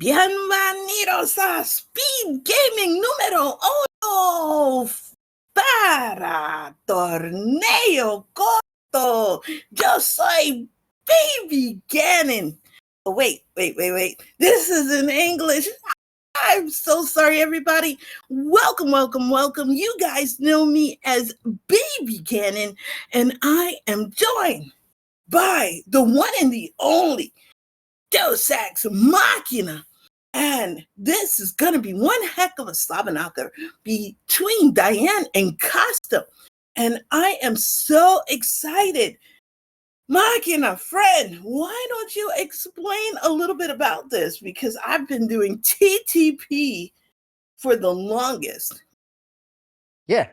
Bienvenidos a Speed Gaming número 1 para Torneo Corto. Yo soy Baby Gannon. Oh, wait. This is in English. I'm so sorry, everybody. Welcome. You guys know me as Baby Gannon, and I am joined by the one and the only Deus Ex Machina. And this is going to be one heck of a Slavanaka between Diane and cUstOm. And I am so excited. Machina, friend, why don't you explain a little bit about this? Because I've been doing TTP for the longest. Yeah,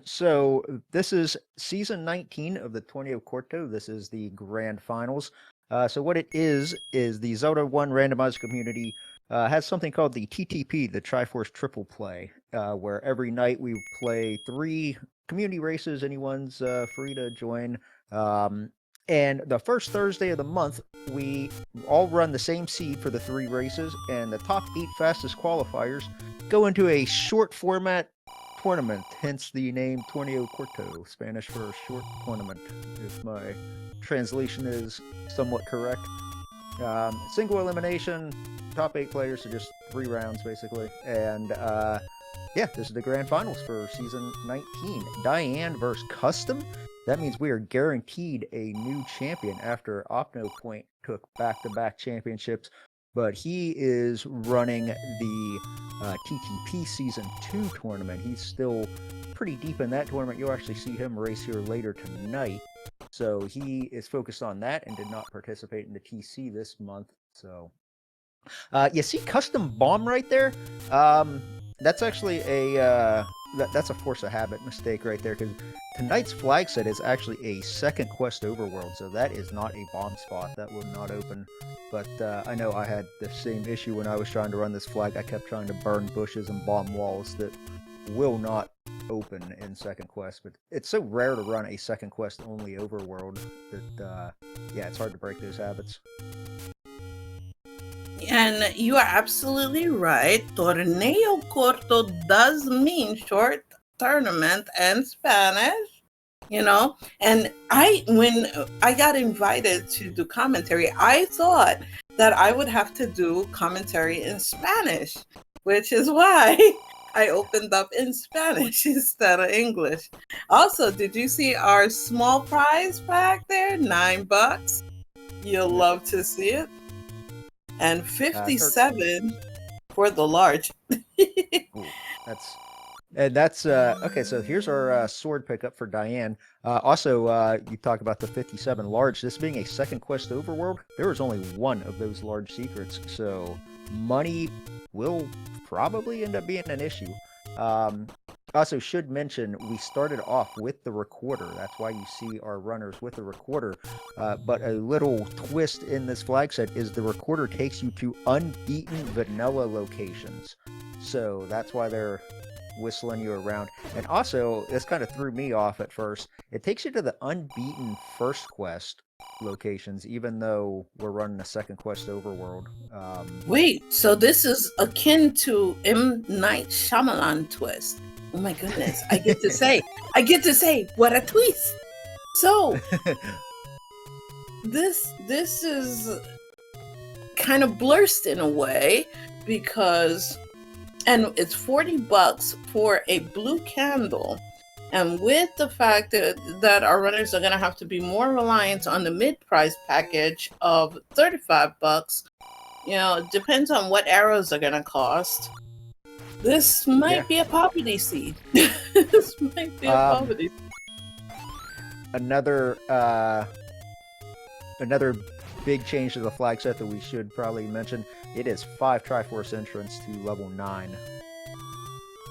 so this is season 19 of the Torneo Corto. This is the grand finals. So what it is the Zelda 1 randomizer community has something called the TTP, the Triforce Triple Play, where every night we play 3 community races. Anyone's free to join. And the first Thursday of the month, we all run the same seed for the 3 races, and the top 8 fastest qualifiers go into a short format tournament, hence the name Torneo Corto, Spanish for short tournament, if my translation is somewhat correct. Single elimination, top 8 players, so just 3 rounds basically. And yeah, this is the grand finals for season 19. Diane versus cUstOm. That means we are guaranteed a new champion after OpnoPoint took back-to-back championships. But he is running the TTP Season 2 tournament. He's still pretty deep in that tournament. You'll actually see him race here later tonight. So he is focused on that and did not participate in the TC this month. So you see cUstOm bomb right there? That's actually a that's a force of habit mistake right there, because tonight's flag set is actually a second quest overworld, so that is not a bomb spot. That will not open. But I know I had the same issue when I was trying to run this flag. I kept trying to burn bushes and bomb walls that will not open in second quest. But it's so rare to run a second quest only overworld that yeah, it's hard to break those habits. And you are absolutely right. Torneo Corto does mean short tournament in Spanish, you know. And when I got invited to do commentary, I thought that I would have to do commentary in Spanish, which is why I opened up in Spanish instead of English. Also, did you see our small prize pack there? $9. You'll love to see it. And 57 for the large. Ooh, that's okay. So here's our sword pickup for Diane. Also, you talk about the 57 large. This being a second quest overworld, there is only one of those large secrets, so money will probably end up being an issue. Also should mention, we started off with the recorder. That's why you see our runners with the recorder. But a little twist in this flag set is the recorder takes you to unbeaten vanilla locations. So that's why they're whistling you around. And also, this kind of threw me off at first. It takes you to the unbeaten first quest locations, even though we're running a second quest overworld. Wait, so this is akin to M. Night Shyamalan twist. Oh my goodness, I get to say, what a twist. So, this is kind of blurred in a way, because, and it's $40 for a blue candle. And with the fact that our runners are going to have to be more reliant on the mid-price package of $35, you know, it depends on what arrows are going to cost. This might be a poverty seed. This might be a poverty seed. Another big change to the flag set that we should probably mention, it is 5 Triforce entrants to level 9.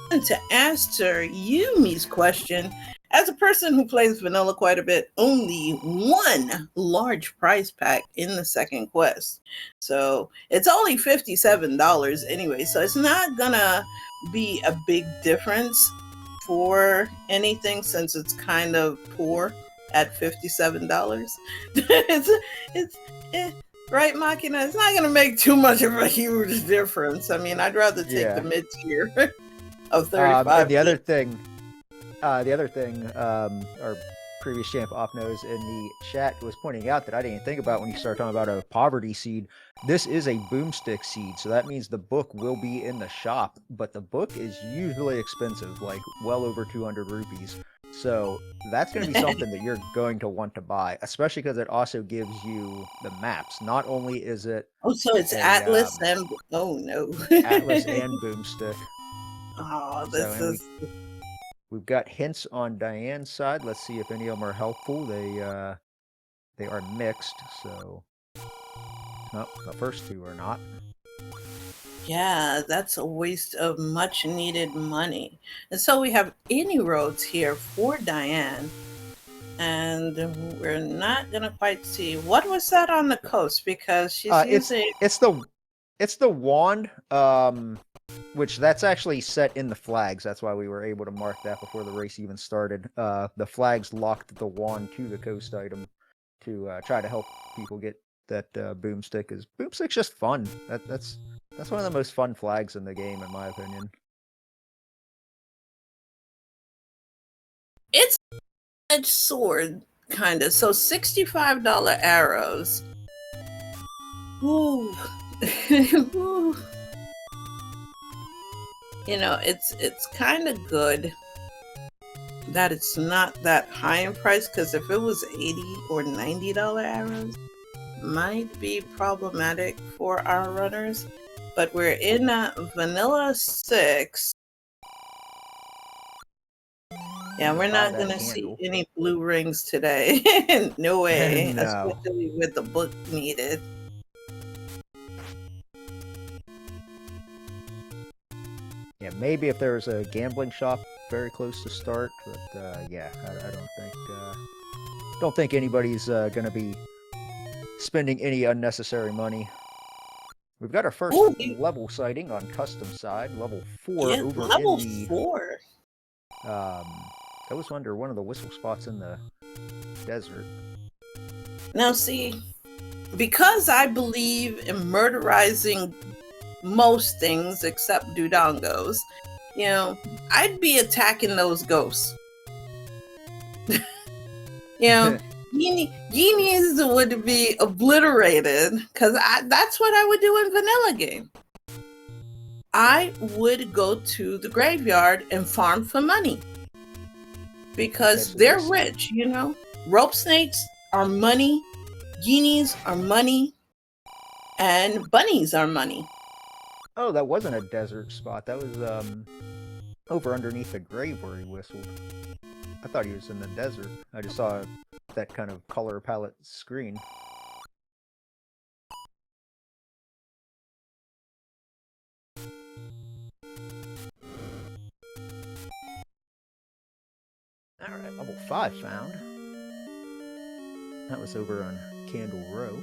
And to answer Yumi's question, as a person who plays vanilla quite a bit, only one large prize pack in the second quest. So it's only $57 anyway, so it's not gonna be a big difference for anything, since it's kind of poor at $57. Right, Machina? It's not going to make too much of a huge difference. I mean, I'd rather take the mid-tier of 35. And the other thing, our previous champ Opnose in the chat was pointing out that I didn't think about when you start talking about a poverty seed. This is a boomstick seed, so that means the book will be in the shop, but the book is usually expensive, like well over 200 rupees. So that's going to be something that you're going to want to buy, especially because it also gives you the maps. Not only is it so it's Atlas and Atlas and boomstick. Oh, this is. We've got hints on Diane's side. Let's see if any of them are helpful. They are mixed, so no, the first two are not. Yeah, that's a waste of much needed money. And so we have any roads here for Diane. And we're not gonna quite see what was that on the coast, because she's using it's the wand, which that's actually set in the flags. That's why we were able to mark that before the race even started. The flags locked the wand to the coast item to try to help people get that boomstick. Because boomstick's just fun. That's one of the most fun flags in the game, in my opinion. It's an edged sword, kind of. So $65 arrows. Ooh. Ooh. You know, it's kind of good that it's not that high in price, because if it was $80 or $90 arrows, might be problematic for our runners. But we're in Vanilla 6. Yeah, we're not going to see any blue rings today. No way. No. Especially with the book needed. Yeah, maybe if there was a gambling shop very close to start, but yeah, I don't think anybody's going to be spending any unnecessary money. We've got our first level sighting on custom side, level 4 over level in the 4. That was under one of the whistle spots in the desert. Now see, because I believe in murderizing most things except dudongos, you know, I'd be attacking those ghosts. You know, genies would be obliterated, because that's what I would do in vanilla game. I would go to the graveyard and farm for money, because they're rich, you know. Rope snakes are money, genies are money, and bunnies are money. Oh, that wasn't a desert spot. That was over underneath the grave where he whistled. I thought he was in the desert. I just saw that kind of color palette screen. Alright, level 5 found. That was over on Candle Row.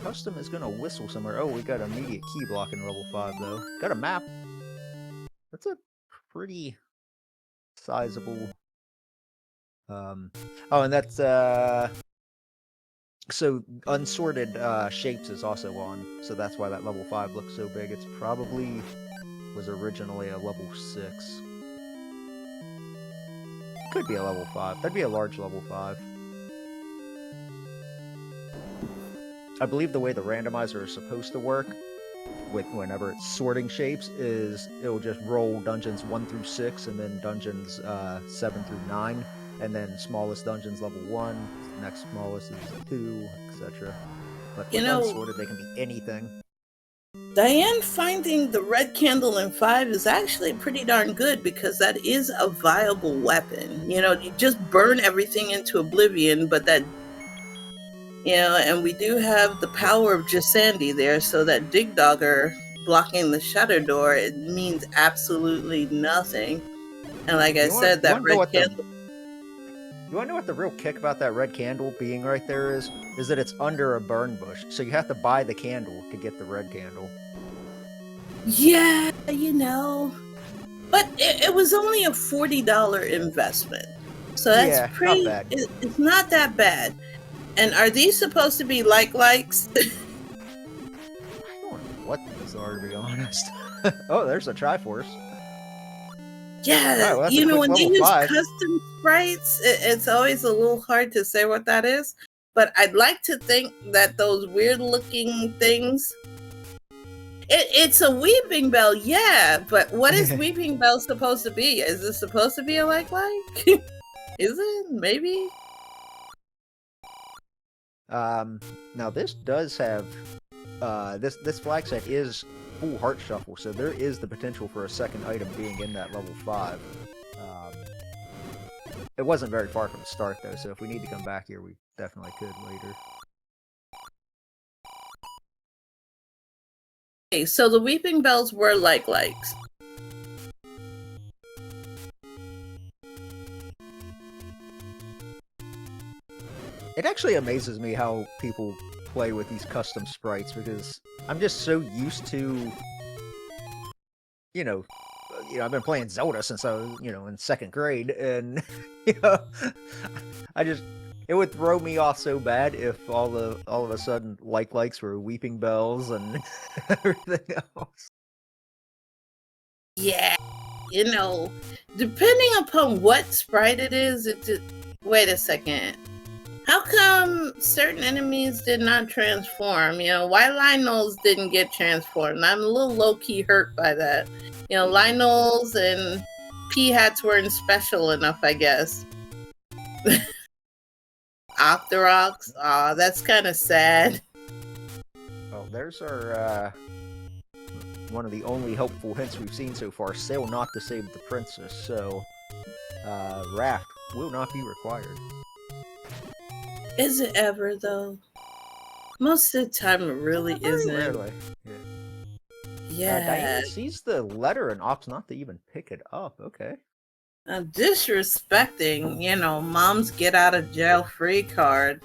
cUstOm is gonna whistle somewhere. Oh, we got immediate key block in level 5 though. Got a map. That's a pretty sizable. Oh, and that's so unsorted shapes is also on, so that's why that level 5 looks so big. It's probably was originally a level 6. Could be a level 5. That'd be a large level 5. I believe the way the randomizer is supposed to work, with whenever it's sorting shapes, is it'll just roll dungeons 1 through 6, and then dungeons 7 through 9, and then smallest dungeons level 1, next smallest is 2, etc. But with unsorted, they can be anything. Diane finding the red candle in 5 is actually pretty darn good, because that is a viable weapon. You know, you just burn everything into oblivion, but that, you know, and we do have the power of Jasandi there, so that Dig Dogger blocking the shutter door, it means absolutely nothing. And like I said, that red candle... You want to know what the real kick about that red candle being right there is? Is that it's under a burn bush, so you have to buy the candle to get the red candle. Yeah, you know. But it was only a $40 investment. So that's Yeah, pretty. not bad. It's not that bad. And are these supposed to be likes? I don't know what these are, to be honest. Oh, there's a Triforce. Yeah, All right, well, that's a quick when they level use 5. custom sprites, it's always a little hard to say what that is. But I'd like to think that those weird looking things. It's a weeping bell, yeah. But what is weeping bell supposed to be? Is this supposed to be a like? Is it? Maybe. Now this does have this flag set is full heart shuffle, so there is the potential for a second item being in that level 5. It wasn't very far from the start though, so if we need to come back here, we definitely could later. Okay, so the weeping bells were likes. It actually amazes me how people play with these custom sprites, because I'm just so used to, I've been playing Zelda since I was, in 2nd grade, and it would throw me off so bad if all of a sudden likes were weeping bells and everything else. Yeah, depending upon what sprite it is, wait a second. How come certain enemies did not transform? Why Lionels didn't get transformed? I'm a little low-key hurt by that. Lionels and P-Hats weren't special enough, I guess. Octoroks, aw, that's kind of sad. Well, there's our, one of the only helpful hints we've seen so far. Sail not to save the princess, so, raft will not be required. Is it ever, though? Most of the time, it really isn't. Rarely. Yeah. Diane sees the letter and opts not to even pick it up. Okay. Disrespecting, mom's get out of jail free card.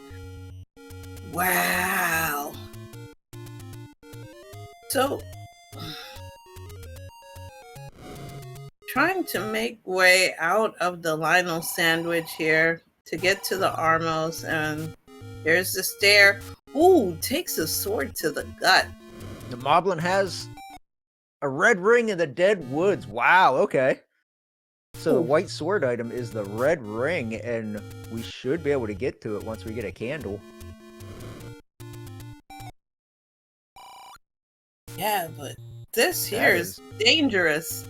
Wow. So, trying to make way out of the Lionel sandwich here to get to the Armos, and there's the stair. Ooh, takes a sword to the gut. The Moblin has a red ring in the dead woods. Wow, okay. So the white sword item is the red ring, and we should be able to get to it once we get a candle. Yeah, but this here is dangerous.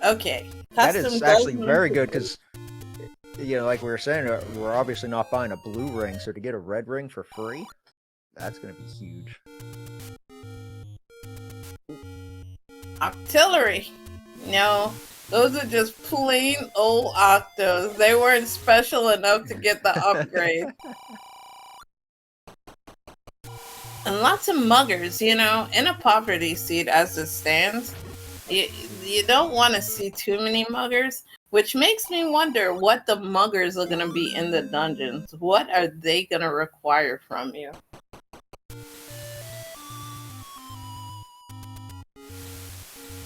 Okay. That is actually very good, because like we were saying, we're obviously not buying a blue ring, so to get a red ring for free, that's going to be huge. Artillery. No, those are just plain old Octos. They weren't special enough to get the upgrade. And lots of muggers, in a poverty seed as it stands. You don't want to see too many muggers. Which makes me wonder what the muggers are going to be in the dungeons. What are they going to require from you?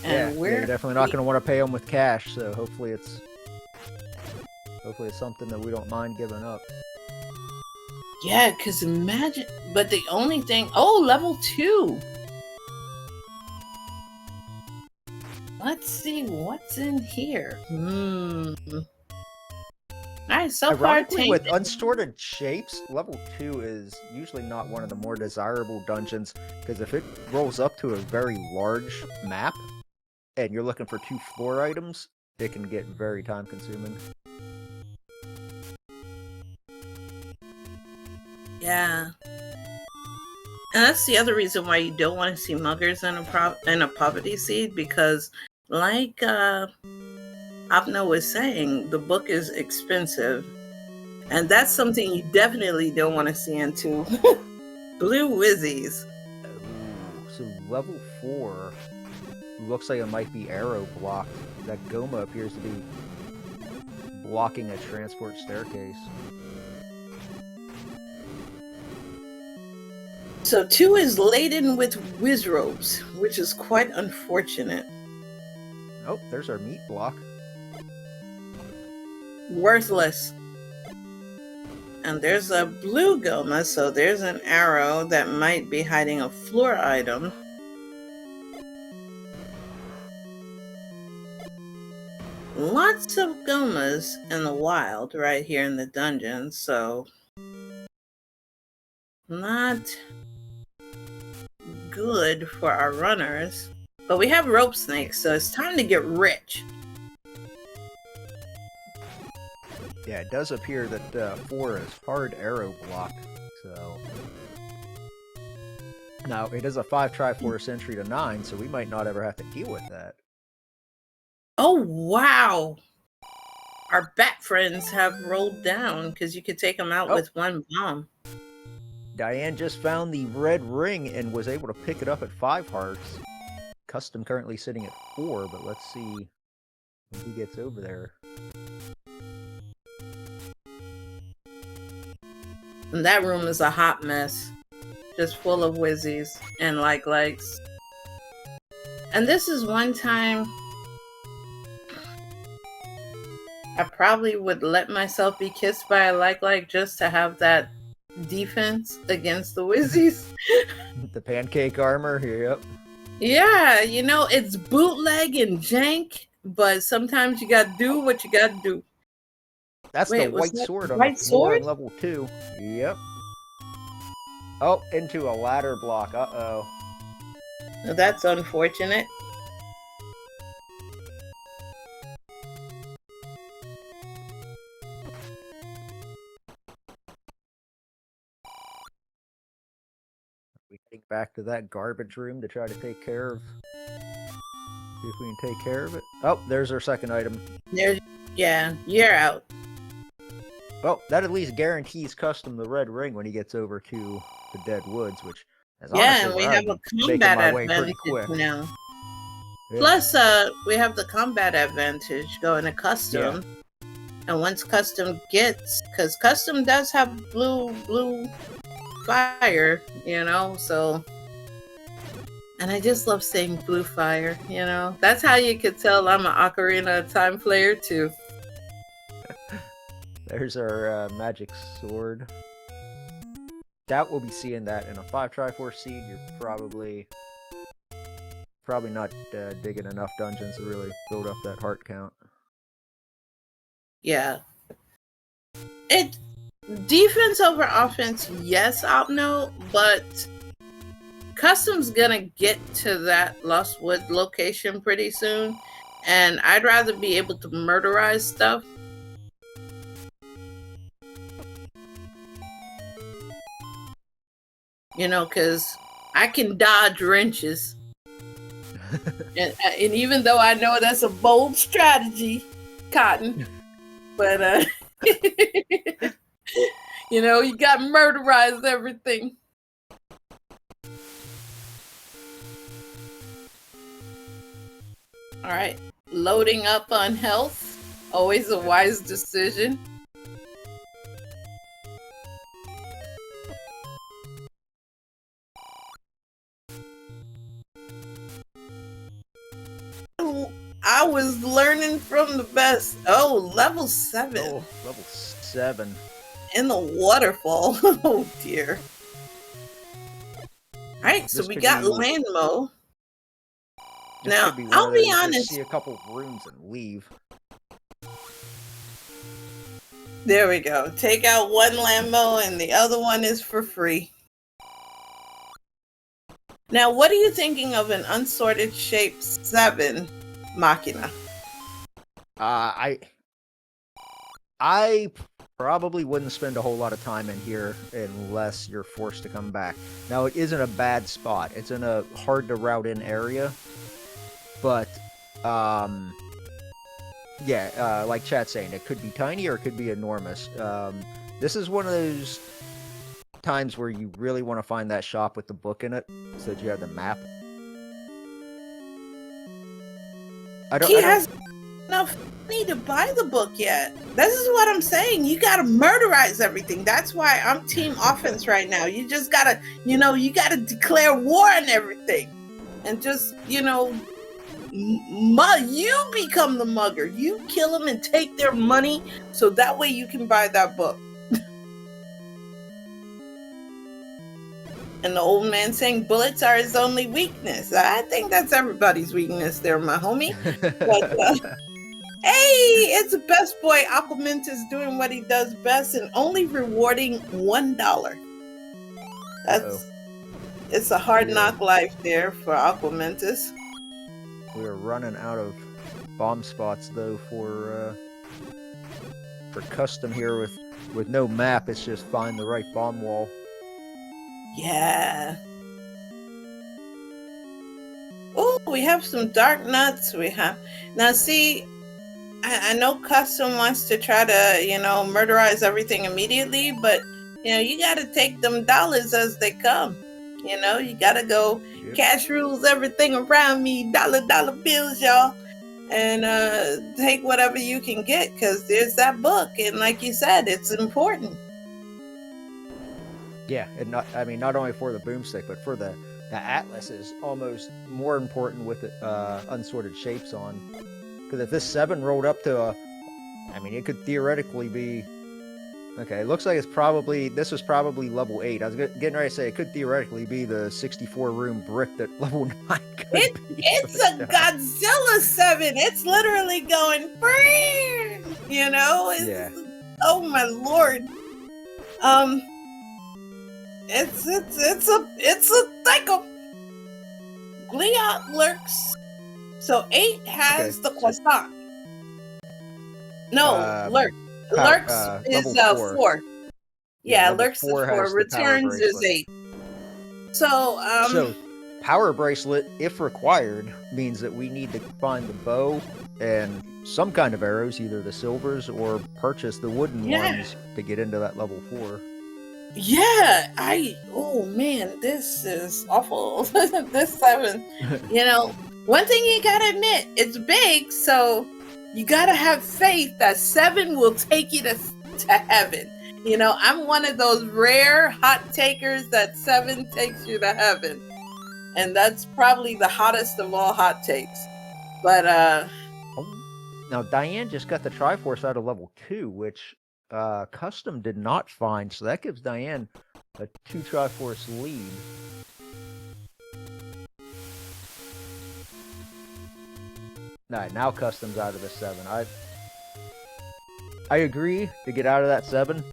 And you're definitely not going to want to pay them with cash, so hopefully it's something that we don't mind giving up. Yeah, because imagine... But the only thing... Oh, level 2! Let's see what's in here. Nice, so far with unstorted shapes, level 2 is usually not one of the more desirable dungeons, because if it rolls up to a very large map, and you're looking for 2 floor items, it can get very time consuming. Yeah. And that's the other reason why you don't want to see muggers in a poverty seed, because like Apna was saying, the book is expensive. And that's something you definitely don't want to see into Blue Wizzies. So level 4 looks like it might be arrow blocked. That Goma appears to be blocking a transport staircase. So 2 is laden with wizrobes, which is quite unfortunate. Oh, there's our meat block. Worthless. And there's a blue Goma, so there's an arrow that might be hiding a floor item. Lots of Gomas in the wild right here in the dungeon, so not good for our runners. But we have rope snakes, so it's time to get rich. Yeah, it does appear that 4 is hard arrow block, so... Now, it is a 5 Triforce entry to 9, so we might not ever have to deal with that. Oh, wow! Our bat friends have rolled down, because you could take them out with one bomb. Diane just found the red ring and was able to pick it up at 5 hearts. cUstOm currently sitting at 4, but let's see when he gets over there. And that room is a hot mess. Just full of whizzies and likes. And this is one time I probably would let myself be kissed by a like just to have that defense against the whizzies. The pancake armor, yep. Yeah, you know, it's bootleg and jank, but sometimes you gotta do what you gotta do. That's Wait, the white sword on white the floor sword? on level 2. Yep. Oh, into a ladder block. Uh-oh. Well, that's unfortunate. We heading back to that garbage room to try to take care of... See if we can take care of it. Oh, there's our second item. Yeah, you're out. Well, that at least guarantees cUstOm the red ring when he gets over to the Dead Woods, which is Yeah, honestly and we where have I'd a be making combat my way pretty advantage quick. now. Yeah. Plus, we have the combat advantage going to cUstOm. Yeah. And once cUstOm gets, because cUstOm does have blue fire, you know, so. And I just love saying blue fire, you know. That's how you could tell I'm an Ocarina of Time player too. There's our magic sword. Doubt we'll be seeing that in a 5 Triforce seed. You're probably not digging enough dungeons to really build up that heart count. Yeah. It defense over offense, yes, Opno, but cUstOm's gonna get to that Lost Wood location pretty soon, and I'd rather be able to murderize stuff. You know, because I can dodge wrenches. and even though I know that's a bold strategy, Cotton, but, you know, you got to murderize everything. All right, loading up on health. Always a wise decision. I was learning from the best. Oh, level 7. Oh, level 7. In the waterfall. Oh, dear. Alright, so we got Landmo. Now, I'll be honest. Just see a couple of rooms and leave. There we go. Take out one Landmo and the other one is for free. Now, what are you thinking of an unsorted shape 7 Machina? I probably wouldn't spend a whole lot of time in here unless you're forced to come back. Now, it isn't a bad spot. It's in a hard to route in area. But, yeah, like chat's saying, it could be tiny or it could be enormous. This is one of those times where you really want to find that shop with the book in it, so that you have the map. He has enough money to buy the book yet. This is what I'm saying. You gotta murderize everything. That's why I'm team offense right now. You just gotta, you know, you gotta declare war on everything. And just, you know, You become the mugger. You kill them and take their money, so that way you can buy that book. And the old man saying bullets are his only weakness. I think that's everybody's weakness there, my homie. But, hey, it's the best boy. Aquamint is doing what he does best and only rewarding $1. It's a hard knock life there for Aquamentus. We're running out of bomb spots though for custom here with no map. It's just find the right bomb wall. Yeah. Oh, we have some dark nuts. We have now. See, I know custom wants to try to murderize everything immediately, but you got to take them dollars as they come. You got to go. Yep. Cash rules everything around me. Dollar bills, y'all, and take whatever you can get because there's that book, and like you said, it's important. Yeah, and not only for the boomstick, but for the atlas is almost more important with unsorted shapes on. Because if this 7 rolled up to it could theoretically be. Okay, it looks like this was probably level 8. I was getting ready to say it could theoretically be the 64-room brick that level 9 could be. It's a Godzilla 7. It's literally going, yeah. Oh my lord. It's a psycho. Gliot lurks. So 8 has the croissant. No, lurk. Lurks is 4. Yeah, Lurks is 4. Returns is 8. So power bracelet, if required, means that we need to find the bow and some kind of arrows, either the silvers or purchase the wooden ones to get into that level 4. Yeah, oh man, this is awful. This 7, one thing you gotta admit, it's big, so you gotta have faith that 7 will take you to heaven. I'm one of those rare hot takers that 7 takes you to heaven, and that's probably the hottest of all hot takes. But now Diane just got the Triforce out of level 2, which custom did not find, so that gives Diane a 2 Triforce lead. Now custom's out of the 7. I agree to get out of that 7.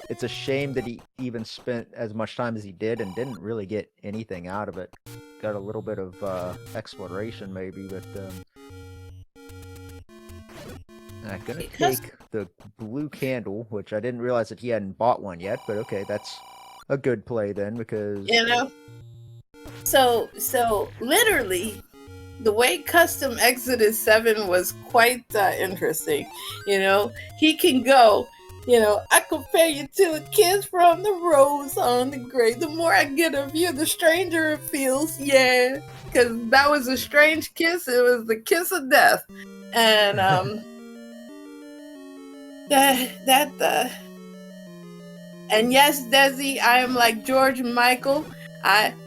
It's a shame that he even spent as much time as he did and didn't really get anything out of it. Got a little bit of exploration maybe, but I'm gonna take the blue candle, which I didn't realize that he hadn't bought one yet, but okay, that's a good play then, because so literally the way custom exited 7 was quite interesting. He can go, I compare you to a kiss from the rose on the grave. The more I get of you, the stranger it feels. Yeah, because that was a strange kiss. It was the kiss of death. And and yes, Desi, I am like George Michael.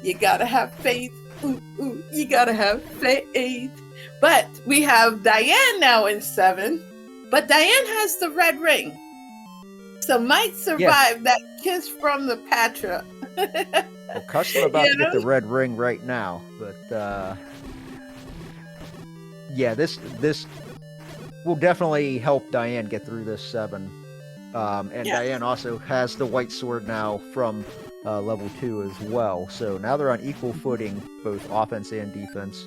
You gotta have faith. Ooh, you gotta have faith. But we have Diane now in 7. But Diane has the red ring, so might survive that kiss from the Patra. Well, custom about to get the red ring right now, but yeah, this will definitely help Diane get through this 7. And Diane also has the white sword now from level 2 as well. So now they're on equal footing, both offense and defense.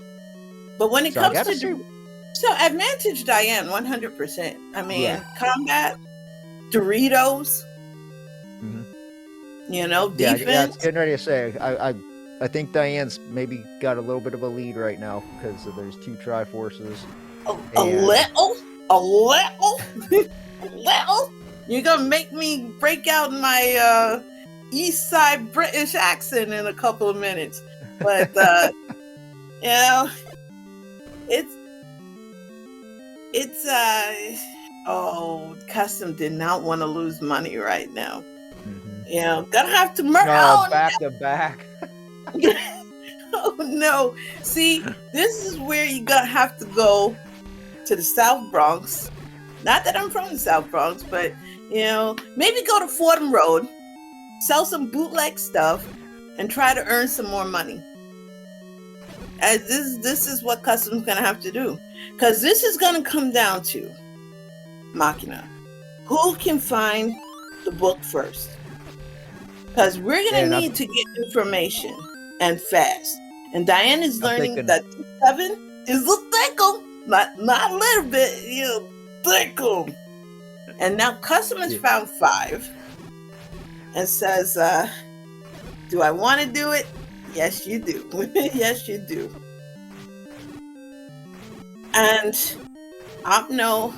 But when it comes to advantage Diane 100%. Combat, Doritos, defense. Yeah, I was getting ready to say, I think Diane's maybe got a little bit of a lead right now because of those 2 Triforces. A little. You're gonna make me break out my East Side British accent in a couple of minutes, but custom did not want to lose money right now. Gonna have to murder. Back to back. Oh no. See, this is where you're gonna have to go to the South Bronx. Not that I'm from the South Bronx, but maybe go to Fordham Road, sell some bootleg stuff, and try to earn some more money. As this is what custom's gonna have to do. Because this is gonna come down to Machina. Who can find the book first? Because we're gonna need to get information and fast. And Diane is learning that 7 is a thick'em, not a little bit, thick'em. And now customers found 5 and says, do I want to do it? Yes, you do. Yes, you do. And Opno,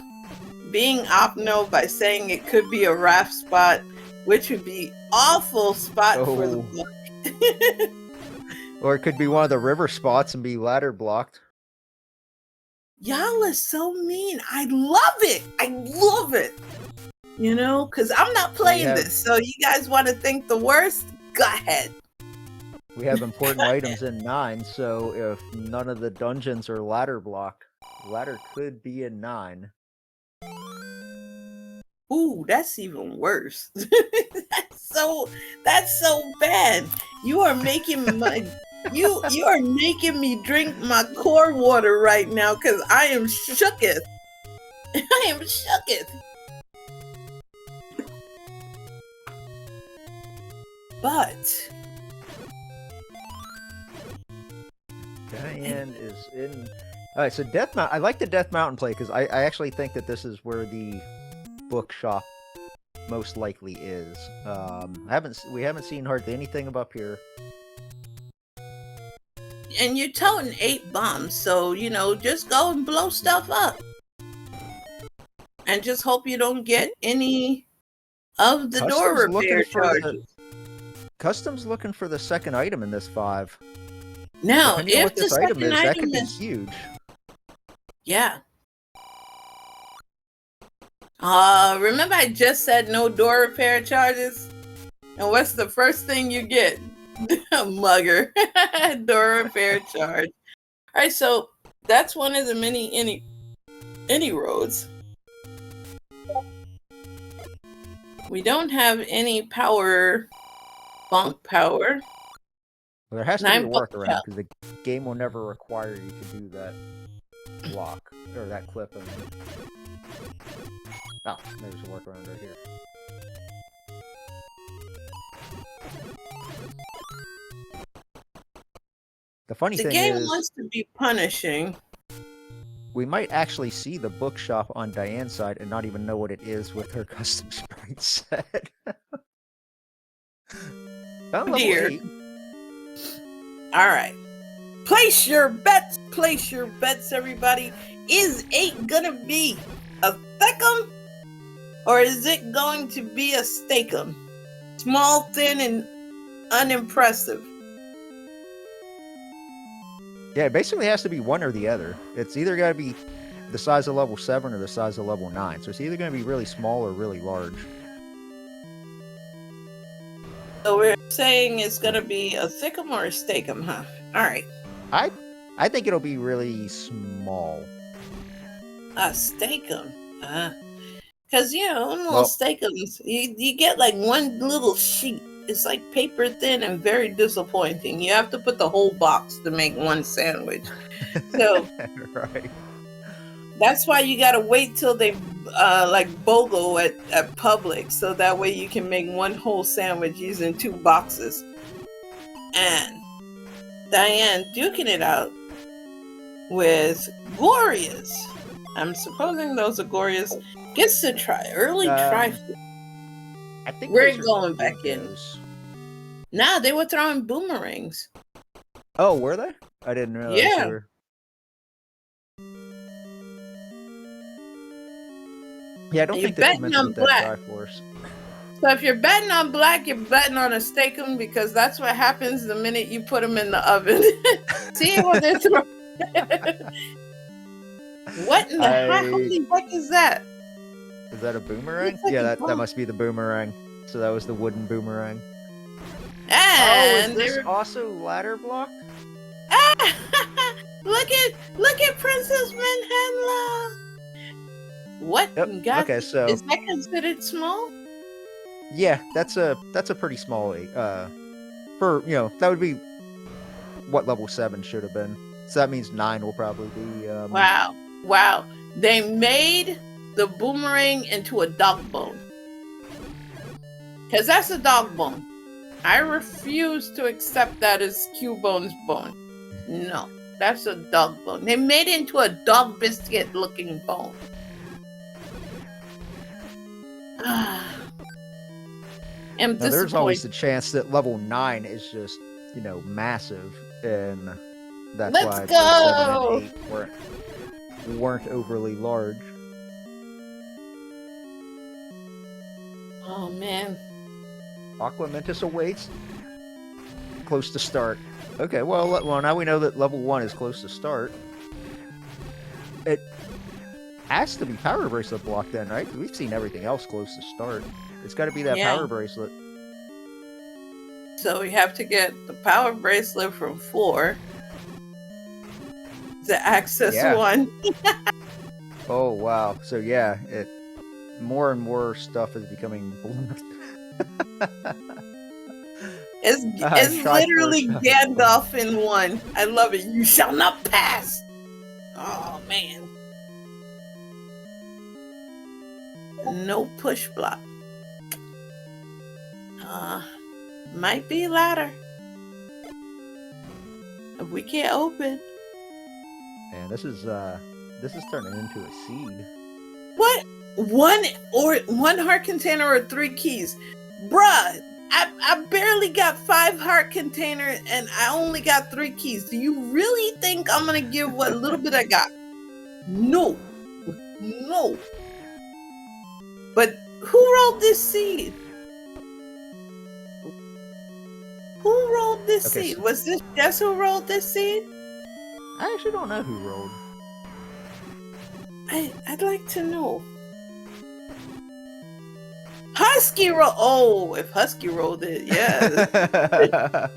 being Opno by saying it could be a raft spot, which would be awful spot for the book. Or it could be one of the river spots and be ladder blocked. Y'all are so mean. I love it. I love it. Because I'm not playing this. So you guys want to think the worst? Go ahead. We have important items in 9, so if none of the dungeons are ladder blocked, ladder could be in 9. Ooh, that's even worse. That's so bad. You are making my you are making me drink my core water right now because I am shooketh. I am shooketh. But Diane is in. All right, so Death Mountain. I like the Death Mountain play because I actually think that this is where the bookshop most likely is. We haven't seen hardly anything up here. And you're toting 8 bombs, so just go and blow stuff up, and just hope you don't get any of the door repair charges. Custom's looking for the second item in this 5. Now, if what this item is, that could be huge. Yeah. Remember I just said no door repair charges? And what's the first thing you get? A mugger. Door repair charge. Alright, so that's one of the many any roads. We don't have any power, bunk power. Well, there has to be a workaround because the game will never require you to do that block or that clip. Oh, there's a workaround right here. The funny thing is, the game wants to be punishing. We might actually see the bookshop on Diane's side and not even know what it is with her custom sprite set. Dear. All right. Place your bets. Place your bets, everybody. Is 8 gonna be a thickum, or is it going to be a steakum? Small, thin, and unimpressive. Yeah, it basically has to be one or the other. It's either got to be the size of level 7 or the size of level 9. So it's either going to be really small or really large. So we're saying it's going to be a thickum or a steakum, huh? All right. I think it'll be really small. A steakum. Because, little steakums, you get like one little sheet. It's like paper thin and very disappointing. You have to put the whole box to make one sandwich. So right. That's why you gotta wait till they like BOGO at Publix, so that way you can make one whole sandwich using 2 boxes. And Diane duking it out with Glorious. I'm supposing those are Glorious. Gets to try early Triforce. I think we're going back in. Nah, they were throwing boomerangs. Oh, were they? I didn't realize. Yeah. They were... Yeah, I don't think they're betting on black. Triforce. So if you're betting on black, you're betting on a steakum, because that's what happens the minute you put them in the oven. See what they're throwing? What in the holy heck is that? Is that a boomerang? Like that must be the boomerang. So that was the wooden boomerang. And is this also ladder blocked? Look at Princess Manhattan. What? Yep. God, Okay, so is that considered small? yeah, that's a pretty small for that would be what level 7 should have been. So that means 9 will probably be Wow. They made the boomerang into a dog bone. Because that's a dog bone. I refuse to accept that as Cubone's bone. No, that's a dog bone. They made it into a dog biscuit looking bone. I'm Now, there's always the disappointed. chance that level 9 is just, massive, and that's Let's why go! 7 and 8 weren't overly large. Oh, man. Aqua Mentis awaits. Close to start. Okay, well, now we know that level 1 is close to start. It has to be Power Bracelet block then, right? We've seen everything else close to start. It's got to be that Power Bracelet. So we have to get the Power Bracelet from 4 to access 1. Oh, wow. So yeah, more and more stuff is becoming blocked. It's literally Gandalf in 1. I love it. You shall not pass. Oh, man. No push block. Might be ladder. If we can't open. Man, this is turning into a seed. What? One heart container or 3 keys? Bruh, I barely got 5 heart containers and I only got 3 keys. Do you really think I'm gonna give what little bit I got? No. But who rolled this seed? Who rolled this seed? Was this Jess who rolled this seed? I actually don't know who rolled. I'd like to know. Husky roll. Oh, if Husky rolled it, yeah,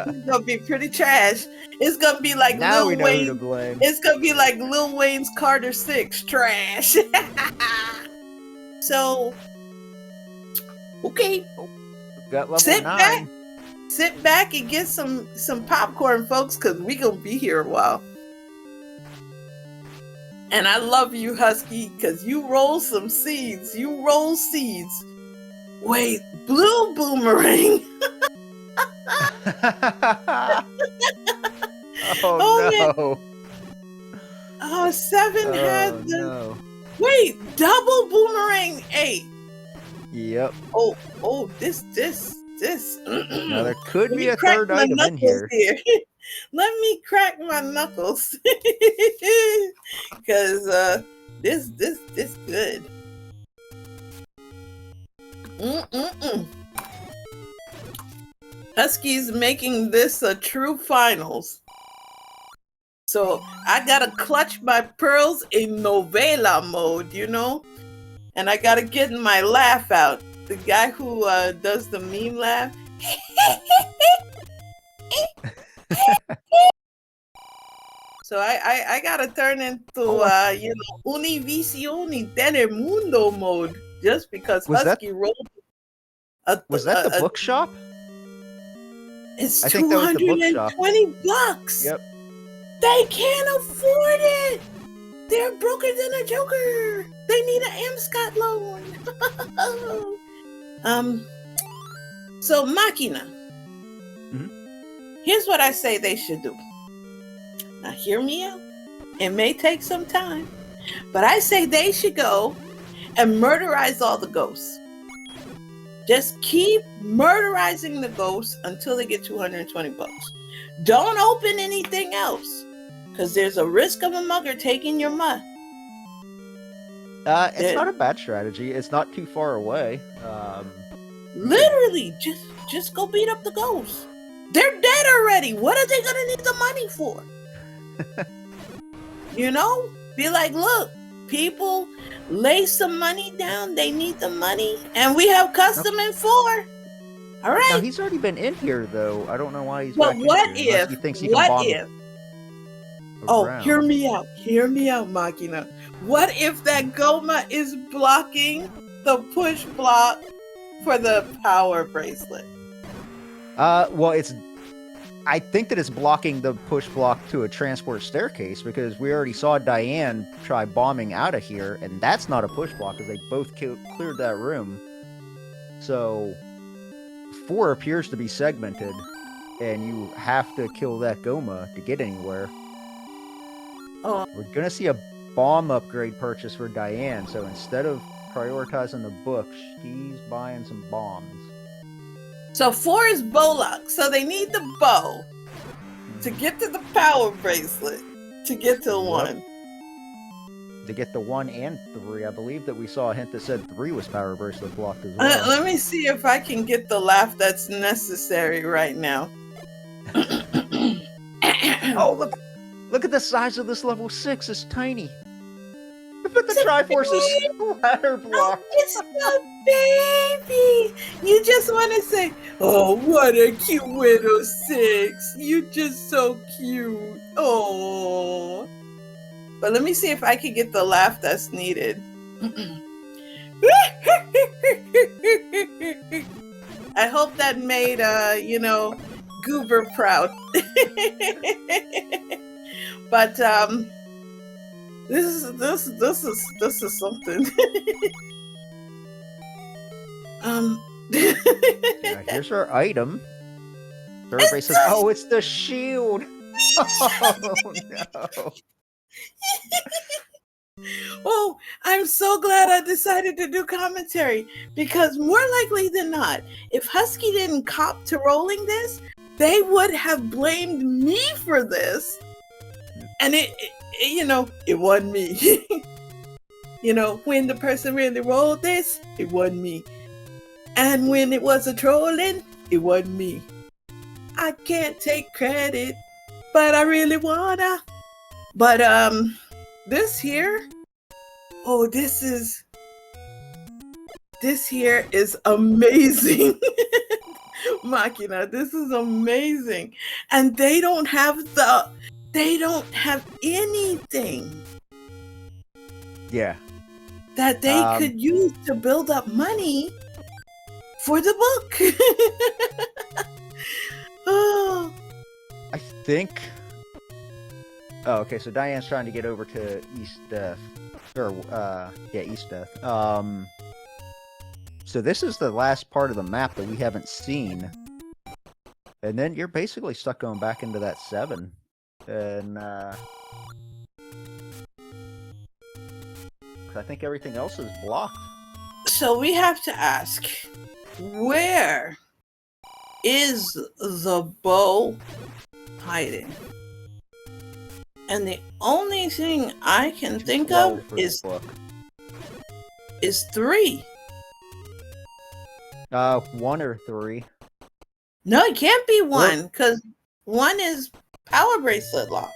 it's gonna be pretty trash. It's gonna be like now Lil Wayne. Who to blame. It's gonna be like Lil Wayne's Carter 6 trash. So, okay, got level 9. Sit back and get some popcorn, folks, because we gonna be here a while. And I love you, Husky, because you roll some seeds. You roll seeds. Wait, blue boomerang. Oh no. Man. Oh, 7 had the... No. Wait, double boomerang 8. Yep. Oh, this. Now there could be a third item in here. Let me crack my knuckles. Because this good. Husky's making this a true finals. So I gotta clutch my pearls in novela mode, and I gotta get my laugh out. The guy who does the meme laugh. So I gotta turn into Univisión Telemundo mode just because Husky rolled. Was that the bookshop? It's $220. Yep. They can't afford it. They're broker than a joker. They need an Amscot loan. So Machina. Mm-hmm. Here's what I say they should do. Now hear me out. It may take some time, but I say they should go and murderize all the ghosts. Just keep murderizing the ghosts until they get $220. Don't open anything else, because there's a risk of a mugger taking your money. It's not a bad strategy. It's not too far away. Literally, just go beat up the ghosts. They're dead already. What are they gonna need the money for? Be like, look, people, lay some money down. They need the money, and we have custom in 4. All right. Now he's already been in here, though. I don't know why he's. But back what in here, if? he thinks he What can if? Oh, around. hear me out. Hear me out, Machina. What if that Goma is blocking the push block for the power bracelet? Well, I think that it's blocking the push block to a transport staircase because we already saw Diane try bombing out of here, and that's not a push block because they both cleared that room. So 4 appears to be segmented, and you have to kill that Goma to get anywhere. Oh. We're gonna see a bomb upgrade purchase for Diane, so instead of prioritizing the book, she's buying some bombs. So 4 is bow lock, so they need the bow to get to the power bracelet to get to 1. To get the 1 and 3, I believe that we saw a hint that said 3 was power bracelet blocked as well. Let me see if I can get the laugh that's necessary right now. Oh, look at the size of this level 6. It's tiny. But the Triforce is splatter blocked. It's a baby. You just want to say, oh, what a cute Widow 6. You're just so cute. Oh. But let me see if I can get the laugh that's needed. I hope that made, Goober proud. But, this is something. Yeah, here's our item. Everybody says, "Oh, it's the shield." Oh no! Oh, I'm so glad I decided to do commentary because more likely than not, if Husky didn't cop to rolling this, they would have blamed me for this, and it wasn't me. When the person really rolled this, it wasn't me. And when it was a trolling, it wasn't me. I can't take credit, but I really wanna. But this here, this here is amazing. Machina, this is amazing. And they don't have anything. Yeah. That they could use to build up money for the book. Oh. I think. Oh, okay. So Diane's trying to get over to East Death, East Death. So this is the last part of the map that we haven't seen, and then you're basically stuck going back into that 7, and I think everything else is blocked. So we have to ask, where is the bow hiding? And the only thing I can think of is 3. 1 or 3. No, it can't be 1 because 1 is power bracelet lock.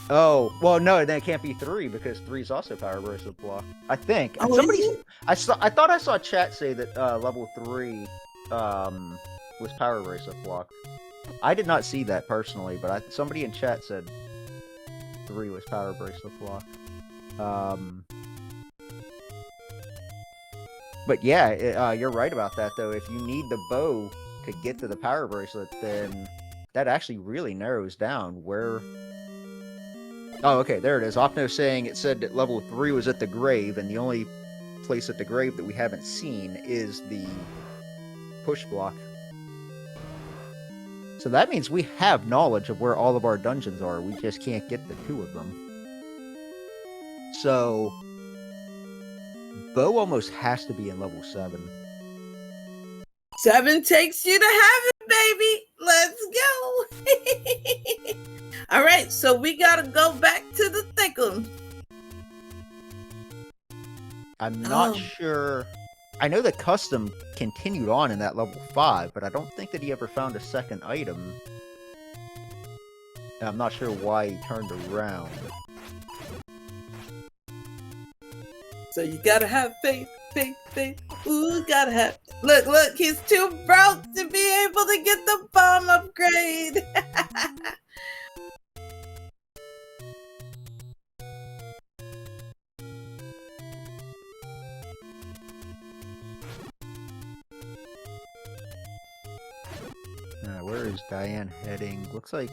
Oh, well, no, then it can't be 3 because 3 is also power bracelet block. I think. Oh, I thought I saw chat say that level 3 was power bracelet blocked. I did not see that personally, but somebody in chat said 3 was power bracelet blocked. But yeah, you're right about that though. If you need the bow to get to the power bracelet, then that actually really narrows down where. Oh, okay, there it is. Opno saying it said that level 3 was at the grave, and the only place at the grave that we haven't seen is the push block. So that means we have knowledge of where all of our dungeons are. We just can't get the 2 of them. So bow almost has to be in level 7. 7 takes you to heaven, baby. Let's go. All right, so we gotta go back to the thickum. I'm not sure. I know that custom continued on in that level 5, but I don't think that he ever found a second item. And I'm not sure why he turned around. So you gotta have faith, faith, faith. Ooh, gotta have. Look, he's too broke to be able to get the bomb upgrade. Where is Diane heading? Looks like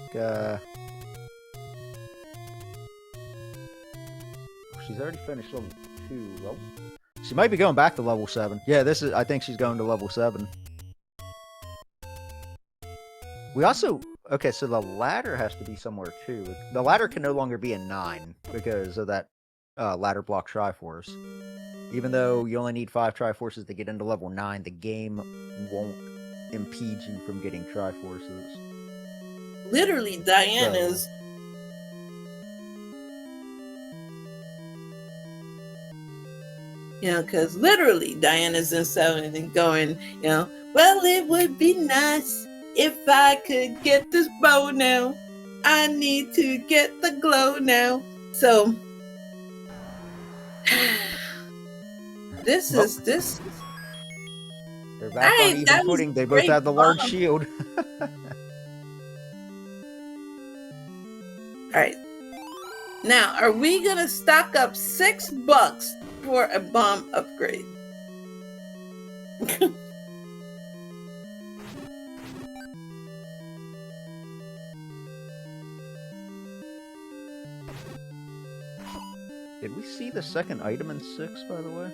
she's already finished level 2. Well, she might be going back to level 7. Yeah, I think she's going to level 7. We also... Okay, so the ladder has to be somewhere too. The ladder can no longer be a 9 because of that ladder block Triforce. Even though you only need 5 Triforces to get into level 9, the game won't impede you from getting Triforces. Literally, Diane is... You know, because literally Diane is in 7 and going, you know, well, it would be nice if I could get this bow now. I need to get the glow now. So this is they're back on even footing. They both have the large shield. Alright. Now, are we gonna stock up $6 for a bomb upgrade? Did we see the second item in 6, by the way?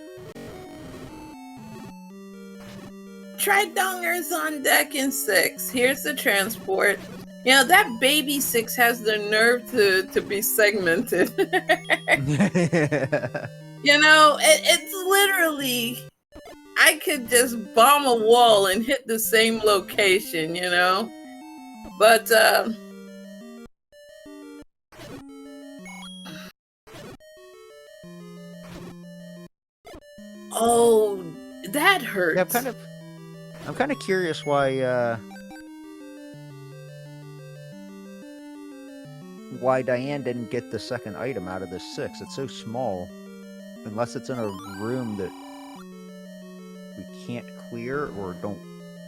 Tridongers on deck in 6. Here's the transport. You know, that baby 6 has the nerve to be segmented. You know, it's literally... I could just bomb a wall and hit the same location, you know? But, oh, that hurts. Yeah, I'm kind of curious why Diane didn't get the second item out of this 6. It's so small. Unless it's in a room that we can't clear or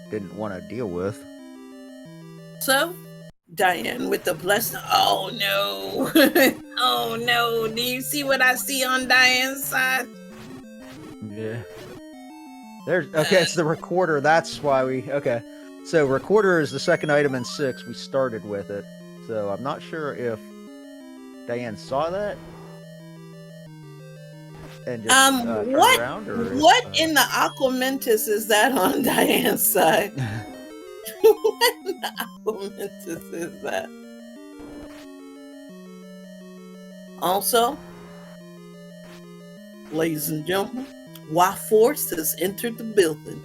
didn't want to deal with. So, Diane with the blessing. Oh no. Oh no. Do you see what I see on Diane's side? Yeah. Okay, it's the recorder. That's why okay. So recorder is the second item in 6. We started with it. So I'm not sure if Diane saw that and just turned around, or what in the Aquamentus is that on Diane's side? What in the Aquamentus is that? Also, ladies and gentlemen, Y-Force has entered the building.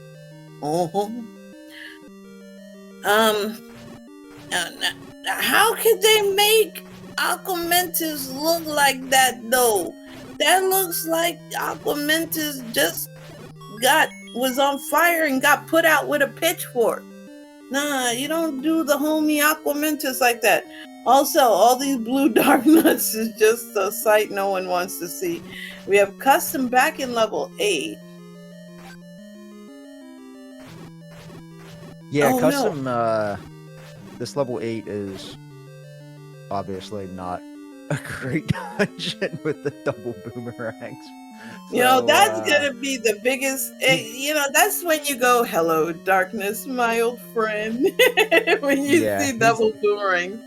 How could they make Aquamentus look like that though? That looks like Aquamentus just was on fire and got put out with a pitchfork. Nah, you don't do the homie Aquamentus like that. Also, all these blue dark nuts is just a sight no one wants to see. We have custom back in level 8. Yeah, custom, no. This level 8 is obviously not a great dungeon with the double boomerangs. So, you know, that's gonna be the biggest, you know, that's when you go, hello, darkness, my old friend. When you see double boomerangs.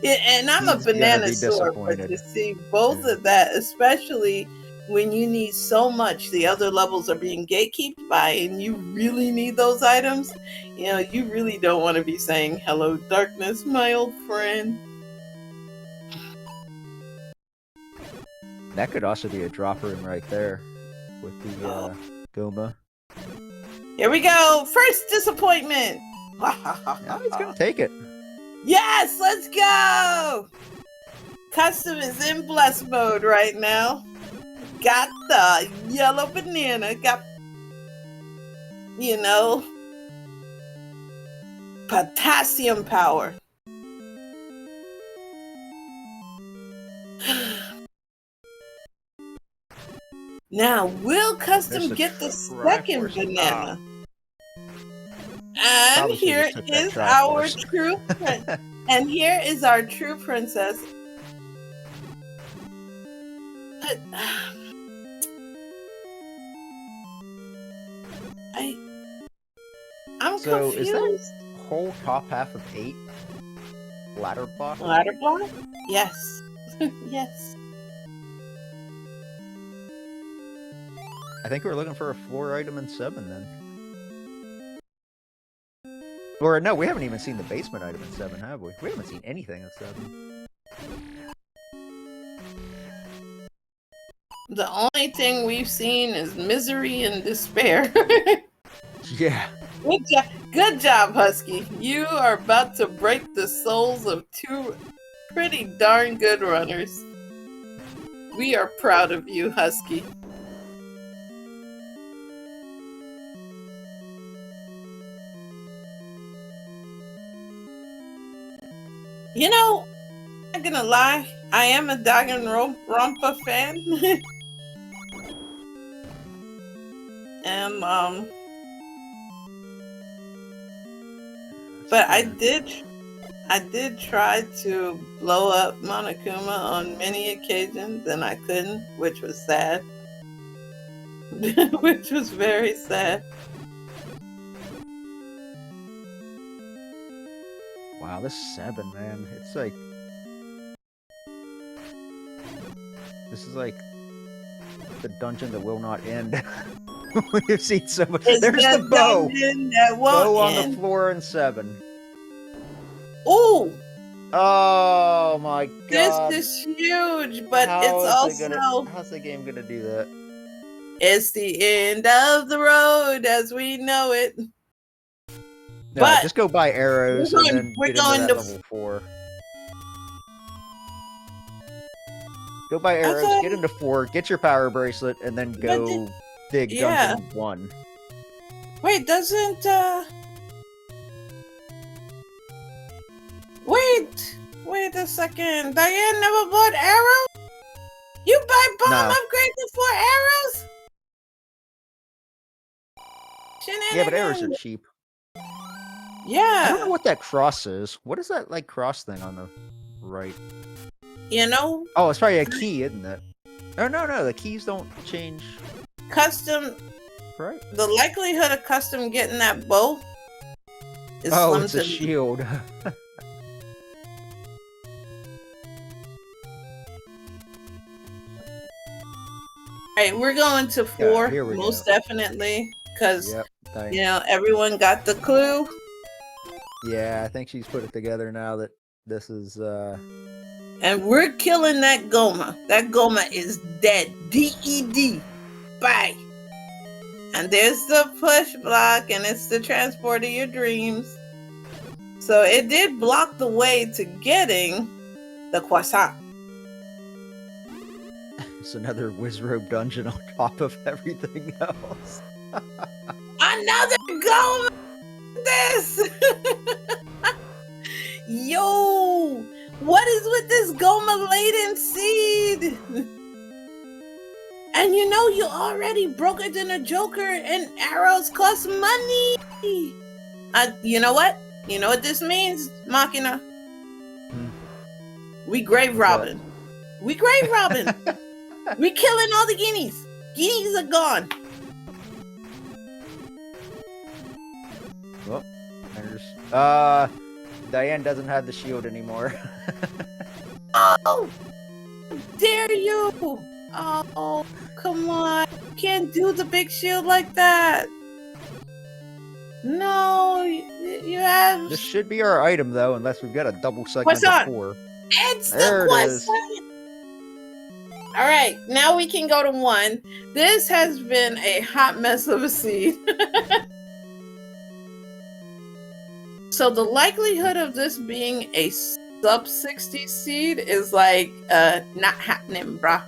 Yeah, and I'm a banana sword, but to see both of that, especially when you need so much, the other levels are being gatekeeped by, and you really need those items, you know, you really don't want to be saying, hello, darkness, my old friend. That could also be a drop room right there with the Goma. Here we go! First disappointment! Now he's gonna take it. Yes, let's go! Custom is in bless mode right now. Got the yellow banana, got, you know, potassium power. Now, will custom get the second banana? And here is our true and here is our true princess. I'm confused. whole top half of 8 ladder block? Ladder block? Yes. Yes. I think we're looking for a floor item in 7 then. Or no, we haven't even seen the basement item in 7, have we? We haven't seen anything in 7. The only thing we've seen is misery and despair. Yeah. Good job, Husky. You are about to break the souls of 2 pretty darn good runners. We are proud of you, Husky. You know, I'm not gonna lie, I am a Danganronpa fan. And but I did try to blow up Monokuma on many occasions, and I couldn't, which was sad. Which was very sad. Wow, this 7, man. It's like... This is like the dungeon that will not end. We've seen so much. It's There's the bow. That Bow on the floor in 7. Ooh! Oh my god. This is huge, but how's the game gonna do that? It's the end of the road as we know it. No, but just go buy arrows and then we're get into going that to level 4. Go buy arrows, get into 4, get your power bracelet, and then go dig dungeon 1. Wait, doesn't Wait a second. Diane never bought arrows? You buy bomb upgrades for arrows? Yeah, but arrows are cheap. Yeah. I don't know what that cross is. What is that like cross thing on the right? You know? Oh, it's probably a key, isn't it? Oh no, the keys don't change. Custom, right? The likelihood of custom getting that bow is it's a shield. Alright, we're going to 4, most definitely, because you know everyone got the clue. Yeah, I think she's put it together now that this is and we're killing that Goma. That Goma is dead. DED. Bye. And there's the push block, and it's the transport of your dreams. So it did block the way to getting the croissant. It's another Wizrobe dungeon on top of everything else. Another Goma! This! Yo! What is with this Goma laden seed? And you know you already broker than a Joker, and arrows cost money. You know what? You know what this means, Machina? We grave robbing. We grave robbing. We killing all the guineas. Guineas are gone. Well, Diane doesn't have the shield anymore. Oh! Dare you! Oh, come on. You can't do the big shield like that. No, you have... This should be our item, though, unless we've got a double segment of 4. It's the croissant! Alright, now we can go to 1. This has been a hot mess of a seed. So the likelihood of this being a sub 60 seed is like not happening, bruh.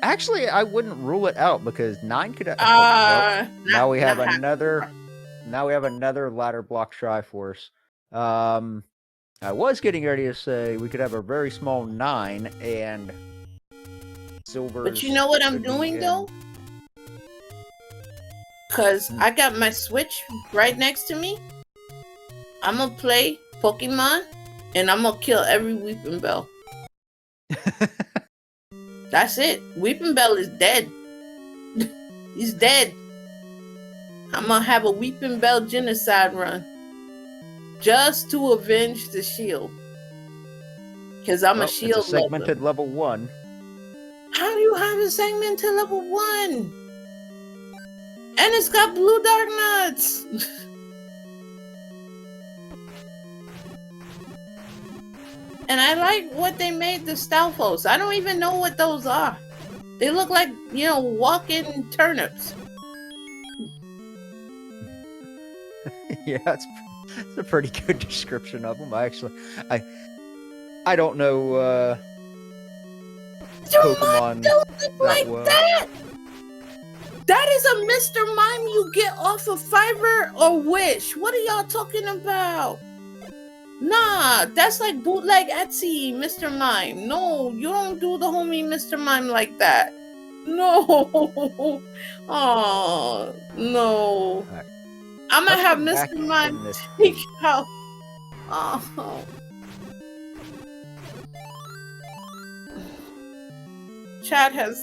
Actually, I wouldn't rule it out because 9 could. Now we have another. Now we have another ladder block Triforce. I was getting ready to say we could have a very small 9 and silver. But you know what I'm doing though? Because I got my Switch right next to me. I'm going to play Pokemon, and I'm going to kill every Weeping Bell. That's it. Weeping Bell is dead. He's dead. I'm gonna have a Weeping Bell genocide run just to avenge the shield. Because I'm a shield it's a segmented level 1. How do you have a segmented level 1? And it's got blue dark nuts. And I like what they made the Stalfos. I don't even know what those are. They look like, walking turnips. Yeah, it's a pretty good description of them. I don't know Pokemon don't look like well. that. That is a Mr. Mime you get off of Fiverr or Wish. What are y'all talking about? Nah, that's like bootleg Etsy, Mr. Mime. No, you don't do the homie Mr. Mime like that. No. Oh, no. Right. I'm gonna have Mr. Mime take out. Oh. Chad has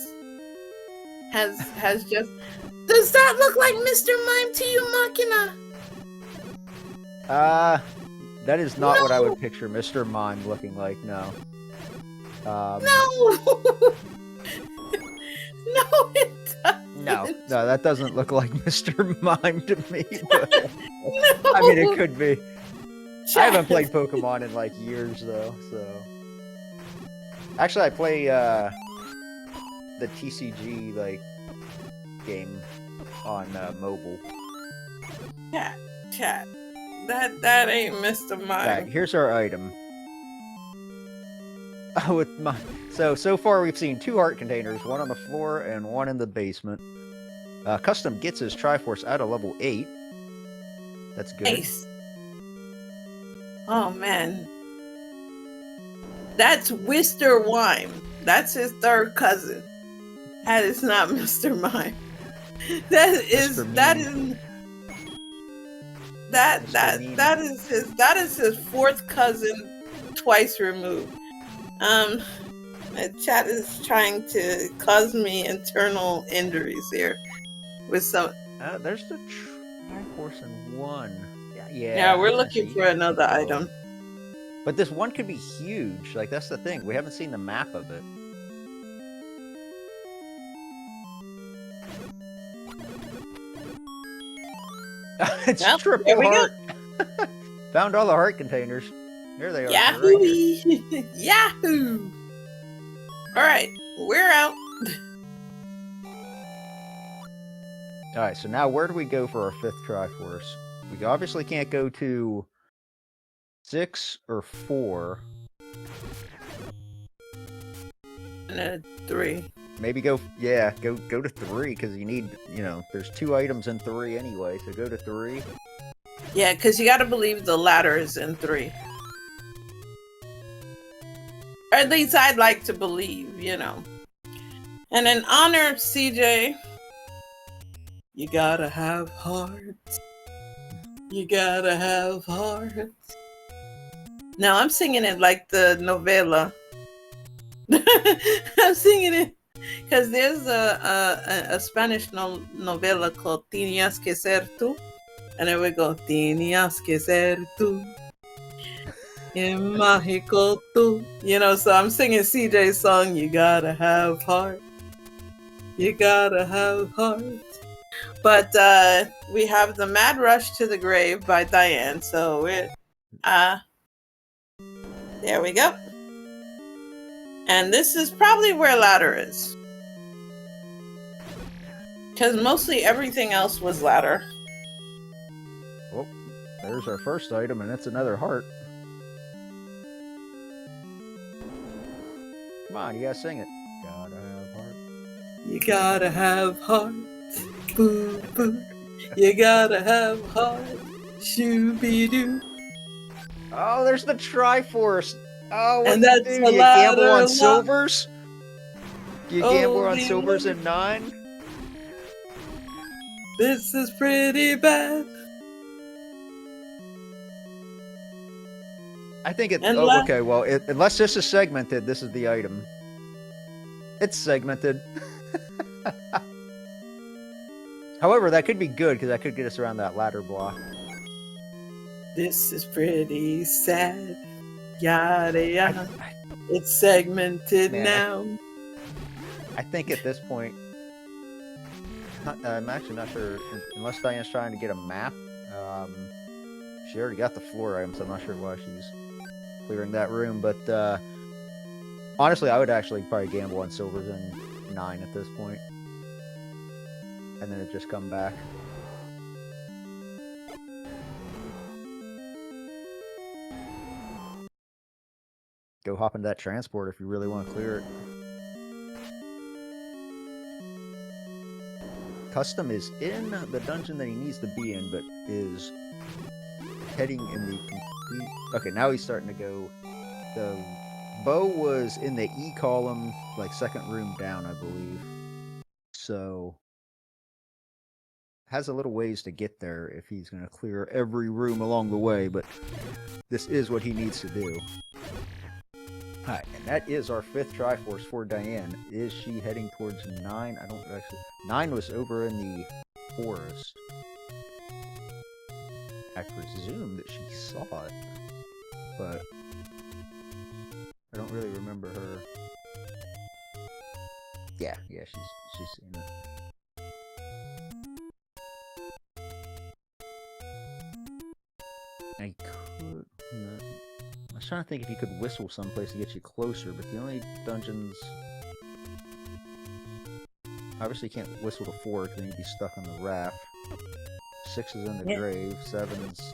just. Does that look like Mr. Mime to you, Machina? That is not what I would picture Mr. Mime looking like, no. No! No, it doesn't. No, that doesn't look like Mr. Mime to me. But, no. I mean, it could be. I haven't played Pokemon in, like, years, though, so... Actually, I play, the TCG, like, game on, mobile. Chat. That ain't Mr. Mime. Right, here's our item. Oh, with my so far we've seen 2 heart containers, one on the floor and one in the basement. cUstOm gets his Triforce out of level 8. That's good. Nice. Oh man, that's Wister Wime. That's his third cousin. That is not Mr. Mime. That is his fourth cousin, twice removed. Chat is trying to cause me internal injuries here with some. There's the Triforce in 1. Yeah, we're looking for another item. But this one could be huge. Like, that's the thing. We haven't seen the map of it. It's triple heart. Found all the heart containers. Here they are. Yahoo! Right Yahoo! Alright, we're out. Alright, so now where do we go for our 5th Triforce? We obviously can't go to 6 or 4. And 3. Maybe go to 3, because you need, there's 2 items in 3 anyway, so go to 3. Yeah, because you gotta believe the ladder is in 3. Or at least I'd like to believe, And in honor, CJ, you gotta have hearts. You gotta have hearts. Now I'm singing it like the novela. I'm singing it because there's a Spanish novela called Tenías que ser tú. And there we go. Tenías que ser tú. En Mágico tú. So I'm singing CJ's song, You Gotta Have Heart. You gotta have heart. But we have The Mad Rush to the Grave by Diane. So we're there we go. And this is probably where ladder is. Because mostly everything else was ladder. Well, there's our first item, and it's another heart. Come on, you gotta sing it. Gotta have heart. You gotta have heart. Boo, boo. You gotta have heart. Shooby-doo. Oh, there's the Triforce. Oh, what and that's do you gamble on silvers? You gamble on silvers in 9? This is pretty bad. I think it's... Oh, okay, well, unless this is segmented, this is the item. It's segmented. However, that could be good because that could get us around that ladder block. This is pretty sad. Yada yada. It's segmented now. I think at this point, I'm actually not sure, unless Diane's trying to get a map. She already got the floor item, so I'm not sure why she's clearing that room. But honestly, I would actually probably gamble on silvers and 9 at this point. And then it just come back. Go hop into that transport if you really want to clear it. cUstOm is in the dungeon that he needs to be in, but is heading in the complete... Okay, now he's starting to go... The bow was in the E column, like second room down, I believe. So... has a little ways to get there if he's going to clear every room along the way, but this is what he needs to do. Alright, and that is our 5th Triforce for Diane. Is she heading towards 9? I don't actually... 9 was over in the forest. I presume that she saw it, but I don't really remember her. Yeah, she's seen it. I could... I was trying to think if you could whistle someplace to get you closer, but the only dungeons... Obviously you can't whistle to 4 because then you'd be stuck on the raft. 6 is in the grave, 7 is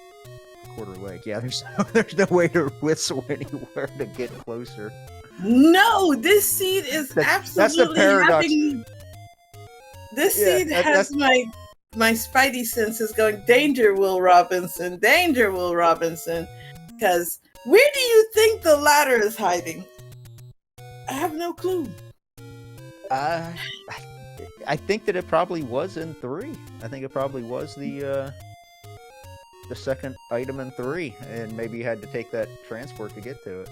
Quarter Lake. Yeah, there's no way to whistle anywhere to get closer. No, this seed is absolutely that's the paradox. This seed has my spidey senses going, danger, Will Robinson, danger, Will Robinson. Because where do you think the ladder is hiding? I have no clue. I think that it probably was in 3. I think it probably was the second item in 3, and maybe you had to take that transport to get to it.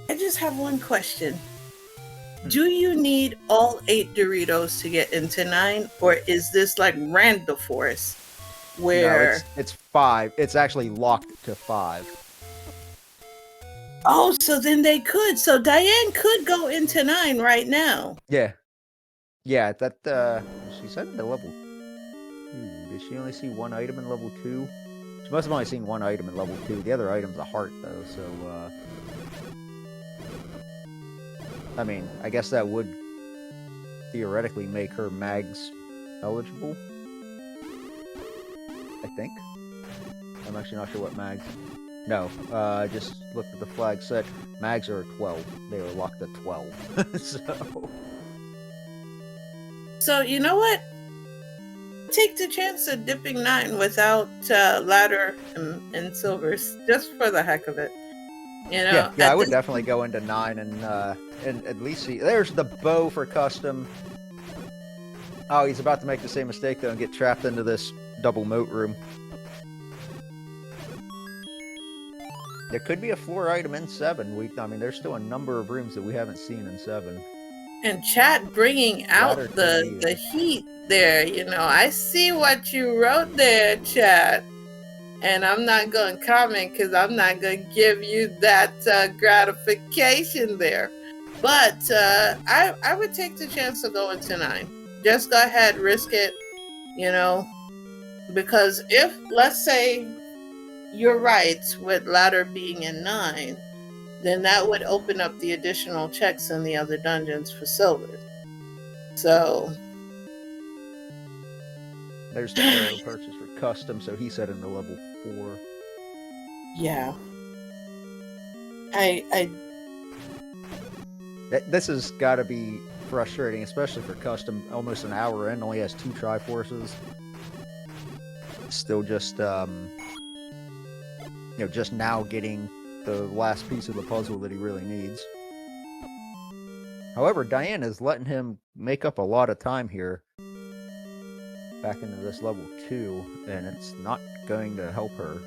I just have one question. Do you need all 8 Doritos to get into 9, or is this like Randomizer, where... No, it's 5. It's actually locked to 5. Oh, so then they could. So Diane could go into 9 right now. Yeah. Yeah, that, she said into level 2. Did she only see 1 item in level 2? She must have only seen 1 item in level 2. The other item's a heart, though, so, I mean, I guess that would theoretically make her mags eligible. I think. I'm actually not sure what mags... No, I just looked at the flag set. Mags are 12. They were locked at 12. So, you know what? Take the chance of dipping 9 without ladder and silvers, just for the heck of it. You know? Yeah, I would definitely go into 9 and at least see... There's the bow for cUstOm. Oh, he's about to make the same mistake, though, and get trapped into this double moat room. There could be a floor item in 7. I mean, there's still a number of rooms that we haven't seen in 7. And chat bringing out the heat there, you know. I see what you wrote there, chat. And I'm not going to comment because I'm not going to give you that gratification there. But I would take the chance to go into 9. Just go ahead, risk it, you know. Because if, let's say, you're right with ladder being in 9, then that would open up the additional checks in the other dungeons for silver. So there's the arrow purchase for cUstOm, so he set into level 4. Yeah. This has got to be frustrating, especially for cUstOm. Almost an hour in, only has 2 Triforces. Still just you know, just now getting the last piece of the puzzle that he really needs. However, Diane is letting him make up a lot of time here back into this level 2, and it's not going to help her.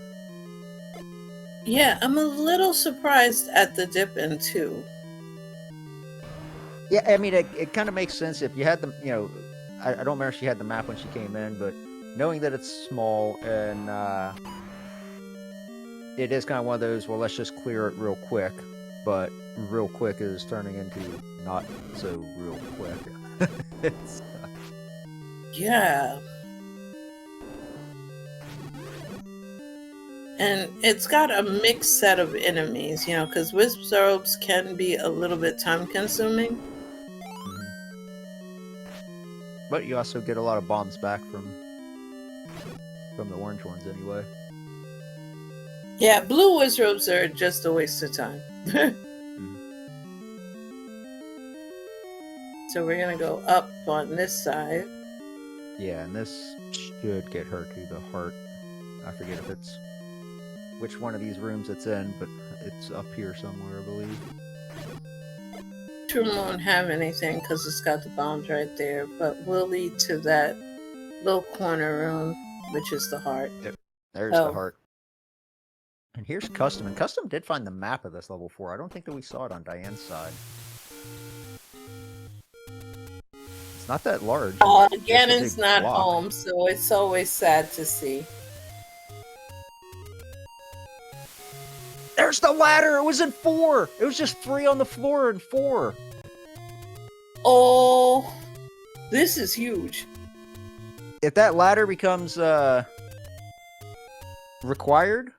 Yeah, I'm a little surprised at the dip in 2. Yeah, I mean, it kind of makes sense if you had them, you know, I don't remember if she had the map when she came in, but knowing that it's small and it is kind of one of those, well, let's just clear it real quick, but real quick is turning into not so real quick. It's, Yeah. And it's got a mixed set of enemies, you know, because Wizards can be a little bit time consuming. But you also get a lot of bombs back from the orange ones anyway. Yeah, blue Wizards are just a waste of time. So we're going to go up on this side. Yeah, and this should get her to the heart. I forget if it's which one of these rooms it's in, but it's up here somewhere, I believe. True won't have anything because it's got the bombs right there, but we'll lead to that little corner room, which is the heart. Yep. There's the heart. And here's cUstOm, and cUstOm did find the map of this level 4. I don't think that we saw it on Diane's side. It's not that large. Ganon's not home, so it's always sad to see. There's the ladder! It was in 4! It was just 3 on the floor in 4. Oh, this is huge. If that ladder becomes required,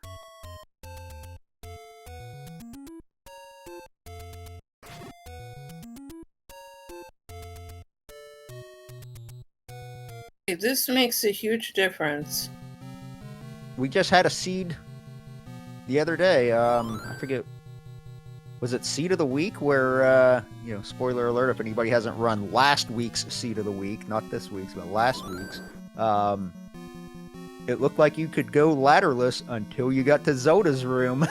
this makes a huge difference. We just had a seed the other day. I forget. Was it Seed of the Week? Where, you know, spoiler alert, if anybody hasn't run last week's Seed of the Week, not this week's, but last week's, it looked like you could go ladderless until you got to Zelda's room.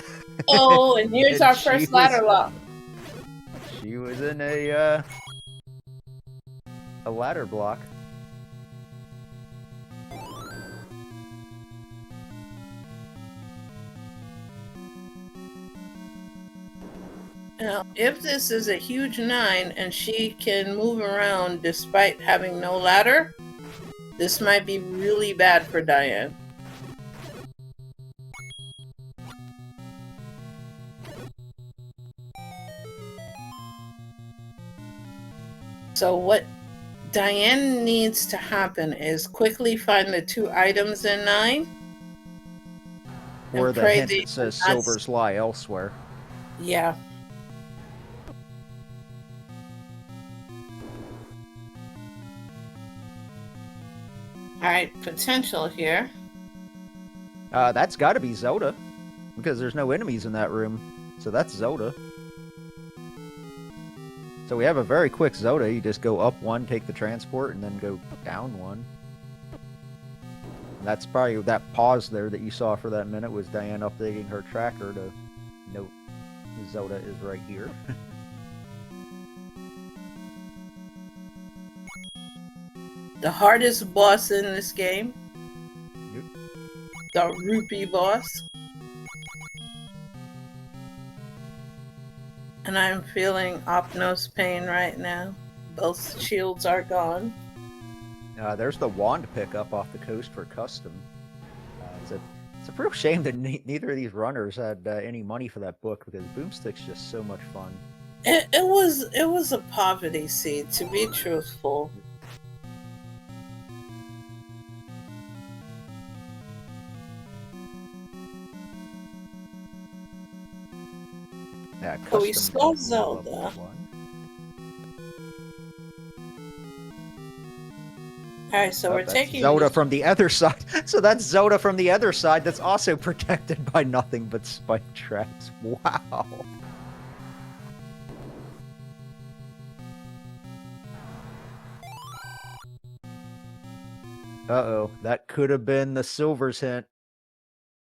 Oh, and here's our first ladder lock. She was in a ladder block. Now, if this is a huge 9 and she can move around despite having no ladder, this might be really bad for Diane. So what Diane needs to happen is quickly find the 2 items in 9. Or the hint that says silvers lie elsewhere. Yeah. Alright, potential here. That's got to be Zelda, because there's no enemies in that room. So that's Zelda. So we have a very quick Zelda. You just go up 1, take the transport, and then go down 1. And that's probably that pause there that you saw for that minute was Diane updating her tracker to note Zelda is right here. The hardest boss in this game. Yep. The rupee boss. And I'm feeling Opnos pain right now. Both shields are gone. There's the wand pickup off the coast for cUstOm. It's a real shame that neither of these runners had any money for that book, because Boomstick's just so much fun. It was a poverty seed, to be truthful. Yeah, Oh, we saw Zelda. Alright, so we're taking Zelda from the other side. So that's Zelda from the other side that's also protected by nothing but spike traps. Wow. Uh-oh. That could have been the Silver's hint.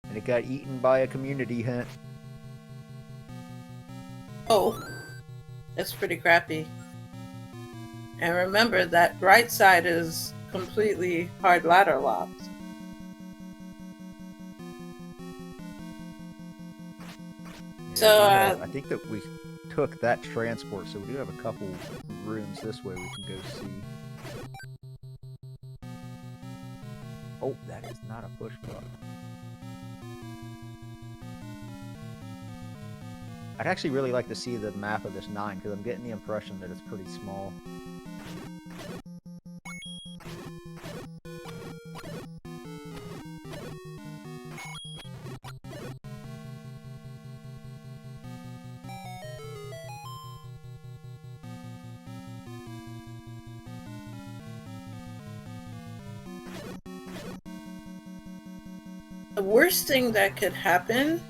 And it got eaten by a community hint. Oh, that's pretty crappy. And remember that right side is completely hard ladder locked. Yeah, So I think that we took that transport, so we do have a couple rooms this way we can go see. Oh, that is not a push button. I'd actually really like to see the map of this 9, because I'm getting the impression that it's pretty small. The worst thing that could happen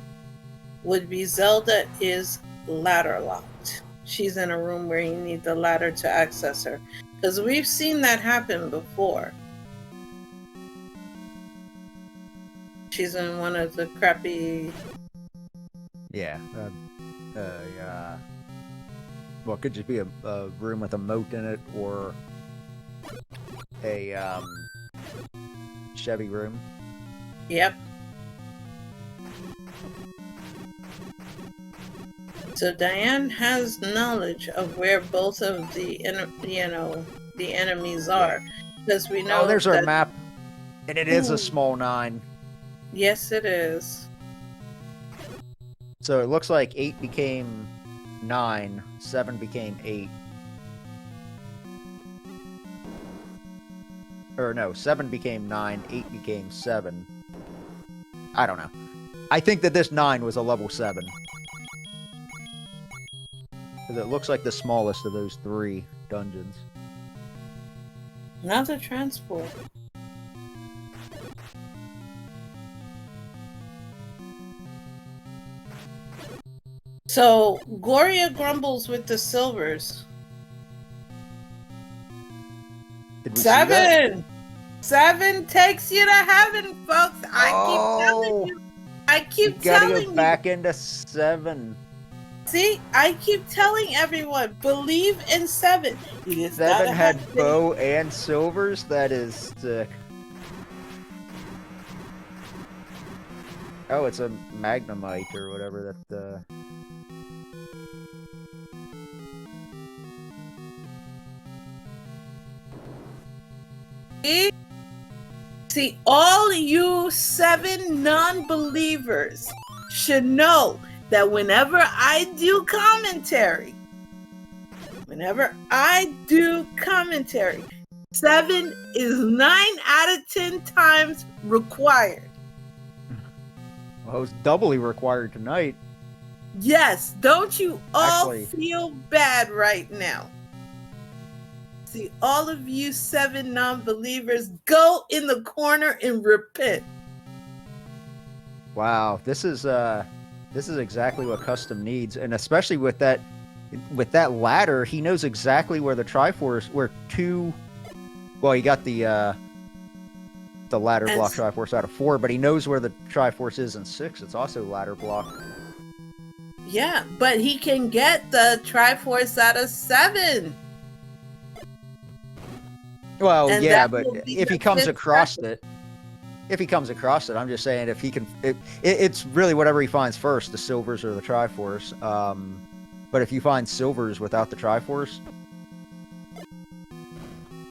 would be Zelda is ladder locked. She's in a room where you need the ladder to access her. Because we've seen that happen before. She's in one of the crappy... Yeah. Well, it could just be a room with a moat in it, or a Chevy room. Yep. So Diane has knowledge of where both of the the enemies are, because we know. Oh, there's our that... map, and it is a small 9. Yes, it is. So it looks like 8 became 9, 7 became 8. Or no, 7 became 9, 8 became 7. I don't know. I think that this 9 was a level 7. Because it looks like the smallest of those 3 dungeons. Not the transport. So Gloria grumbles with the silvers. Did we see that? 7! 7 takes you to heaven, folks. I keep telling you. I keep telling you. Gotta go back into 7. See, I keep telling everyone, believe in 7. 7 had bow and silvers? That is sick. Oh, it's a magnemite or whatever that, See, all you 7 non-believers should know that whenever I do commentary, 7 is 9 out of 10 times required. Well, it's doubly required tonight. Yes, don't you all Actually, feel bad right now? See, all of you 7 non-believers, go in the corner and repent. Wow, this is exactly what cUstOm needs, and especially with that ladder, he knows exactly where the Triforce, where 2. Well, he got the ladder block Triforce out of 4, but he knows where the Triforce is in 6. It's also ladder block. Yeah, but he can get the Triforce out of 7. Well, And yeah, that but will be if he the comes 5th across Triforce. I'm just saying if he can, it's really whatever he finds first, the silvers or the Triforce. But if you find silvers without the Triforce,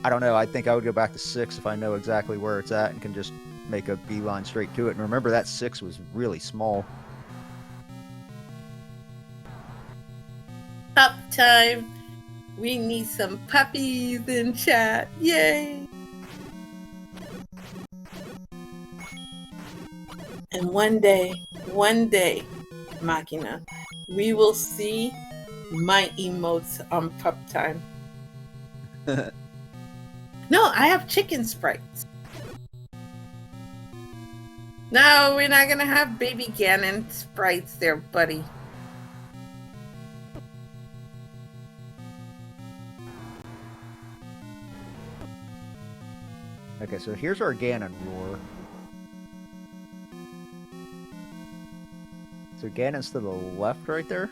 I don't know. I think I would go back to 6 if I know exactly where it's at and can just make a beeline straight to it. And remember, that 6 was really small. Up time. We need some puppies in chat. Yay! And one day, Machina, we will see my emotes on pup time. No, I have chicken sprites. No, we're not gonna have baby Ganon sprites there, buddy. Okay, so here's our Ganon roar. So Ganon's to the left right there.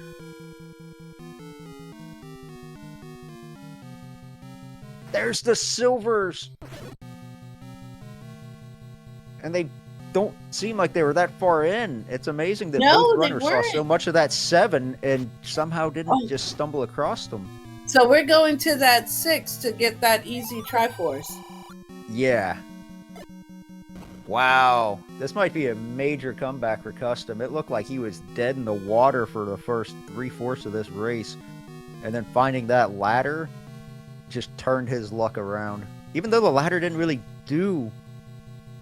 There's the silvers! And they don't seem like they were that far in. It's amazing that both runners saw so much of that 7 and somehow didn't just stumble across them. So we're going to that 6 to get that easy Triforce. Yeah. Wow, this might be a major comeback for cUstOm. It looked like he was dead in the water for the first 3/4 of this race, and then finding that ladder just turned his luck around. Even though the ladder didn't really do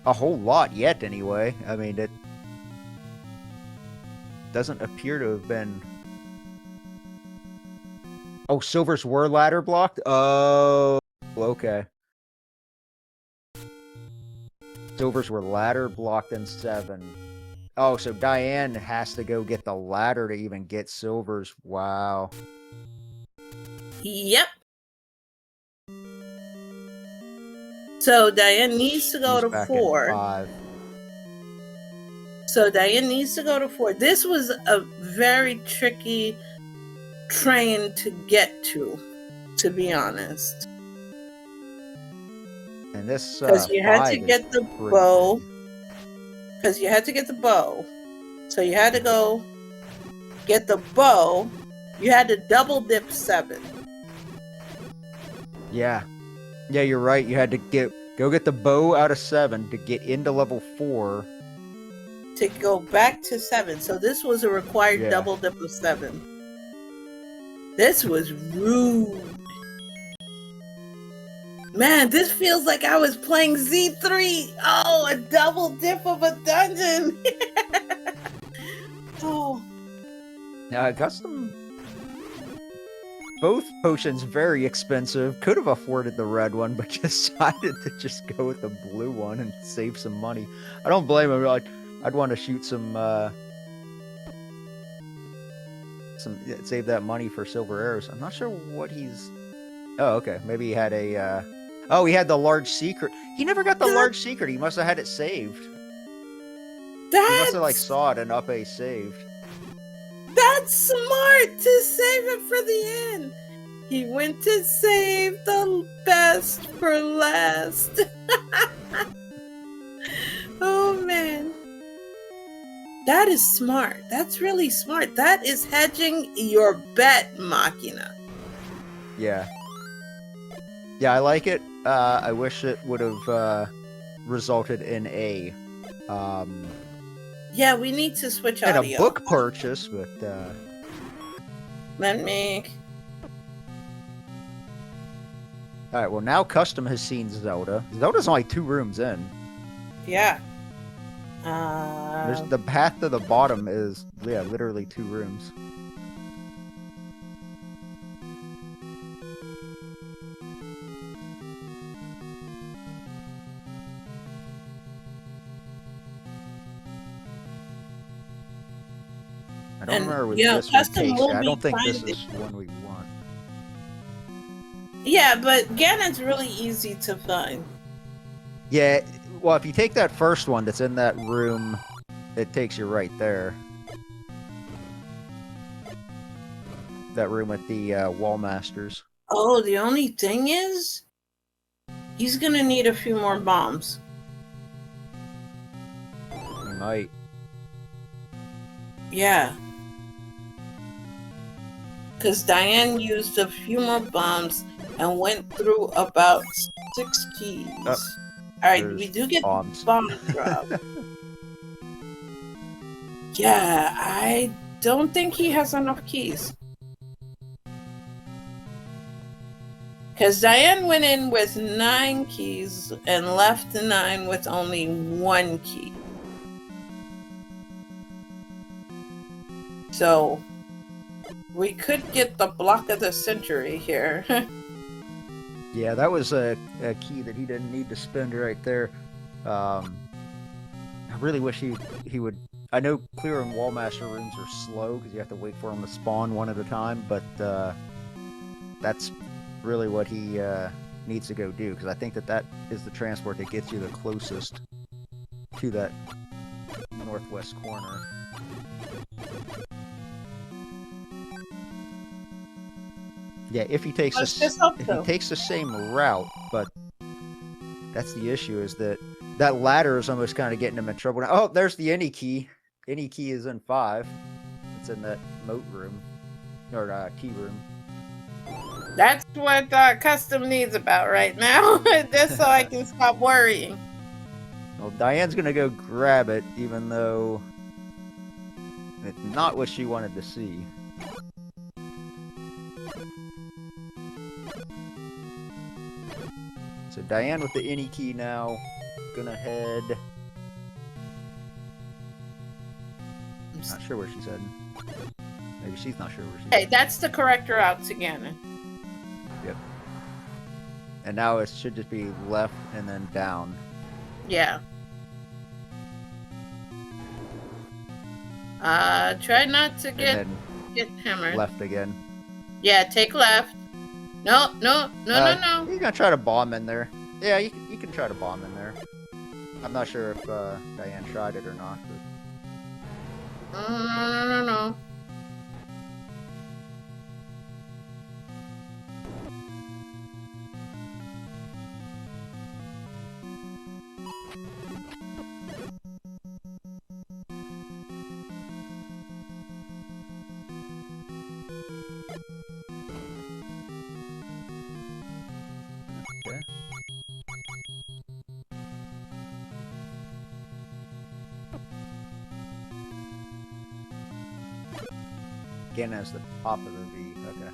a whole lot yet anyway. I mean, it doesn't appear to have been... Oh, silvers were ladder blocked? Oh, okay. Silvers were ladder blocked in 7. Oh, so Diane has to go get the ladder to even get silvers. Wow. Yep. So Diane needs to go She's to back 4. at 5. So Diane needs to go to 4. This was a very tricky train to get to be honest. And this because you had to 5 get the pretty bow. big. Because you had to get the bow. So you had to go get the bow. You had to double dip 7. Yeah. Yeah, you're right. You had to go get the bow out of 7 to get into level 4. To go back to 7. So this was a required double dip of 7. This was rude. Man, this feels like I was playing Z3. Oh, a double dip of a dungeon. Oh. Now, cUstOm... Both potions very expensive. Could have afforded the red one, but decided to just go with the blue one and save some money. I don't blame him. Like, I'd want to shoot save that money for silver arrows. I'm not sure what he's... Oh, okay. Maybe he had a... Oh, he had the large secret. He never got the large secret. He must have had it saved. He must have, like, saw it and up a saved. That's smart to save it for the end. He went to save the best for last. Oh, man. That is smart. That's really smart. That is hedging your bet, Machina. Yeah. Yeah, I like it. I wish it would have resulted in a... Yeah, we need to switch audio. And a book purchase, but... Let me... Alright, well now cUstOm has seen Zelda. Zelda's only 2 rooms in. Yeah. There's the path to the bottom is, yeah, literally 2 rooms. I don't remember with this one, Casey. I don't think this is one we want. Yeah, but Ganon's really easy to find. Yeah, well, if you take that first one that's in that room, it takes you right there. That room with the wall masters. Oh, the only thing is, he's gonna need a few more bombs. He might. Yeah. Because Diane used a few more bombs and went through about 6 keys. Alright, we do get bombs. Bomb drop. Yeah, I don't think he has enough keys. Because Diane went in with 9 keys and left the 9 with only 1 key. So, we could get the block of the century here. Yeah, that was a key that he didn't need to spend right there. I really wish he would... I know clearing Wallmaster rooms are slow because you have to wait for them to spawn one at a time, but that's really what he needs to go do, because I think that is the transport that gets you the closest to that northwest corner. Yeah, if he takes the same route, but that's the issue, is that ladder is almost kind of getting him in trouble now. Oh, there's the any key. Any key is in 5. It's in that moat room, or key room. That's what cUstOm needs about right now, just so I can stop worrying. Well, Diane's gonna go grab it, even though it's not what she wanted to see. So Diane with the any key now, gonna head. Not sure where she's heading. Maybe she's not sure where she's Hey, heading. that's the correct route to Ganon. Yep. And now it should just be left and then down. Yeah. Try not to get hammered. Left again. Yeah, take left. No. You're gonna try to bomb in there. Yeah, you can try to bomb in there. I'm not sure if Diane tried it or not. But... No. Okay. Again, as the top of the V. Okay.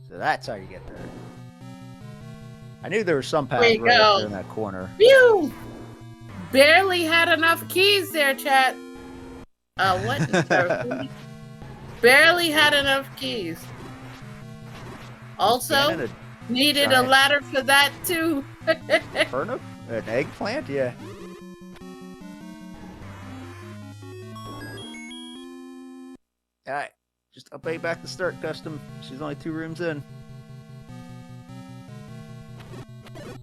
So that's how you get there. I knew there was some path There you right up go. there in that corner. Phew! Barely had enough keys there, chat. What? Barely had enough keys. Also, needed a ladder for that too. Turnip? An eggplant? Yeah. Alright. Just update back to start custom. She's only 2 rooms in.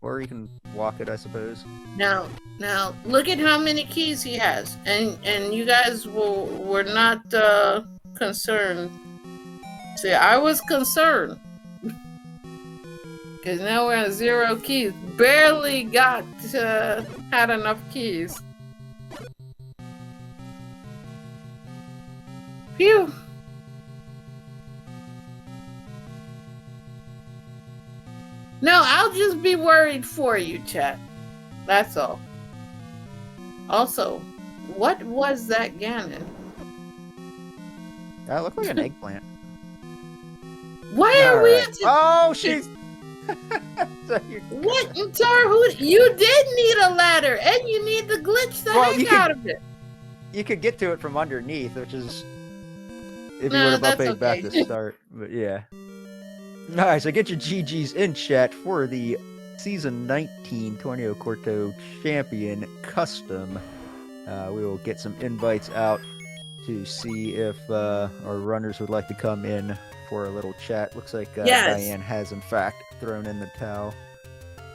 Or you can walk it, I suppose. Now, look at how many keys he has, and you guys were not concerned. See, I was concerned because now we're at 0 keys. Barely had enough keys. Phew. No, I'll just be worried for you, chat. That's all. Also, what was that Ganon? That looked like an eggplant. Why are we? Oh, she's. What? Tar, you did need a ladder, and you need the glitch the heck out of it. You could get to it from underneath, which is if you would have updated back to start. But yeah. Alright, so get your GGs in chat for the Season 19 Torneo Corto Champion Custom. We will get some invites out to see if our runners would like to come in for a little chat. Looks like Diane has, in fact, thrown in the towel.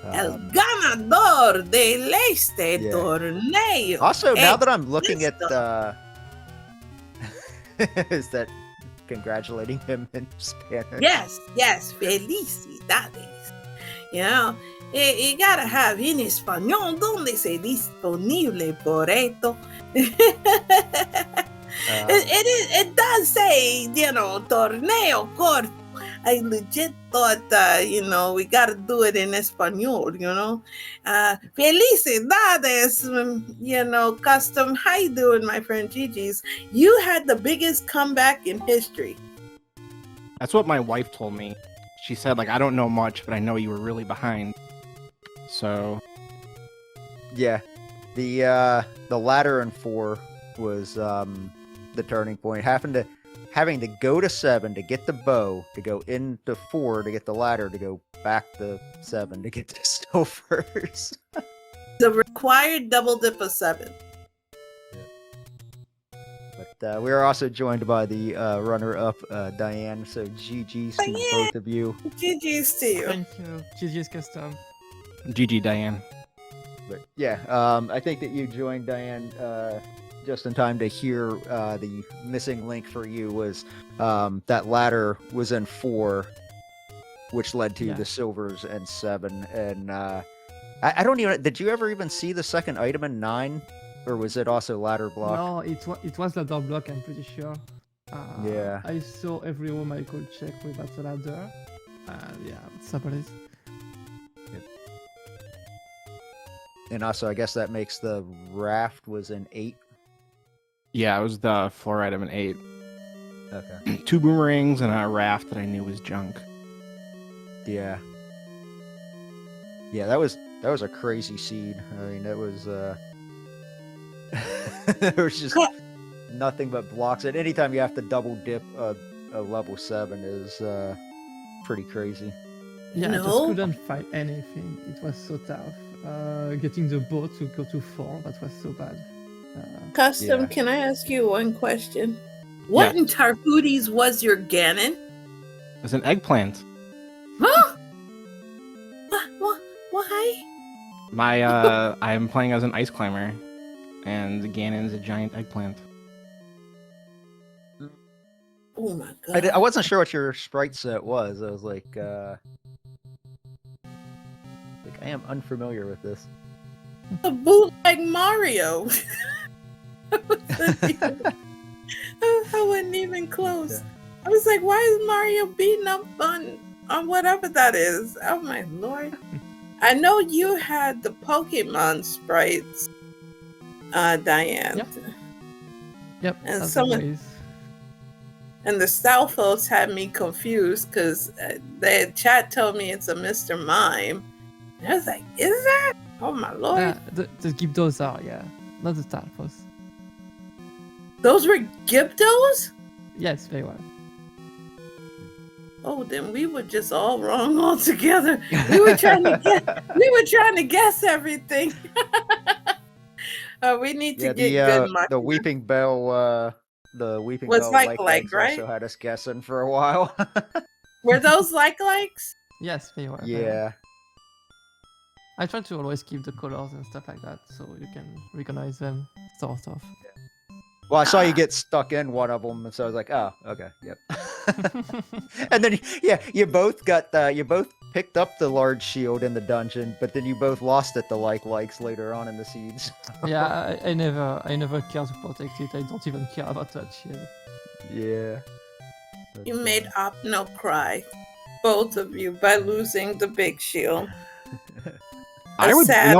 El ganador del este torneo. Also, now that I'm looking at is that congratulating him in Spanish? Yes, felicidades. You know, you gotta have in español donde se disponible por esto. It does say, you know, torneo corto. I legit thought, we gotta do it in español, you know. Felicidades, custom. How you doing, my friend GG's? You had the biggest comeback in history. That's what my wife told me. She said, like, I don't know much, but I know you were really behind. So, yeah, the ladder in 4 was the turning point. Having to go to 7 to get the bow, to go into 4 to get the ladder, to go back to 7 to get the silvers. The required double dip of 7. But we are also joined by the runner-up, Diane. So GG's to both of you. GG's to you. Thank you. GG's custom. GG, Diane. But yeah, I think that you joined Diane just in time to hear the missing link for you was that ladder was in 4, which led to the silvers and 7. And I don't even. Did you ever even see the second item in 9? Or was it also ladder block? No, it was ladder block, I'm pretty sure. Yeah. I saw every room I could check without the ladder. Yeah, it's a police. And also, I guess that makes the raft was an 8. Yeah, it was the 4 item and 8. Okay. 2 boomerangs and a raft that I knew was junk. Yeah. Yeah, that was a crazy seed. I mean, it was there was just nothing but blocks. And anytime you have to double dip a level 7 is pretty crazy. Yeah, I just No. couldn't find anything. It was so tough. Getting the boat to go to 4, that was so bad. Custom, Yeah. can I ask you one question? What in Tarhooties was your Ganon? It's an eggplant. Huh? Why? I'm playing as an ice climber, and Ganon's a giant eggplant. Oh my god. I wasn't sure what your sprite set was. I was like I am unfamiliar with this. A bootleg Mario. I wasn't even close. Okay. I was like, why is Mario beating up on whatever that is? Oh my lord. I know you had the Pokemon sprites, Diane. Yep, And as some of- always. And the South folks had me confused because the chat told me it's a Mr. Mime. And I was like, is that? Oh my lord. Yeah, the Gyptos are, yeah. Not the Triforce. Those were Gyptos? Yes, they were. Oh, then we were just all wrong altogether. We were trying to guess everything. We need to Yeah, get good marketing. the Weeping Bell Was Bell like, legs right? also had us guessing for a while. Were those likes? Yes, they were. Yeah. I try to always keep the colors and stuff like that so you can recognize them, sort of. Well, I saw you get stuck in one of them, and so I was like, "Oh, okay, yep." And then, yeah, you both picked up the large shield in the dungeon, but then you both lost it to likes later on in the seeds. Yeah, I never care to protect it. I don't even care about that shit. Yeah. You made Opno cry, both of you, by losing the big shield. I would, sad-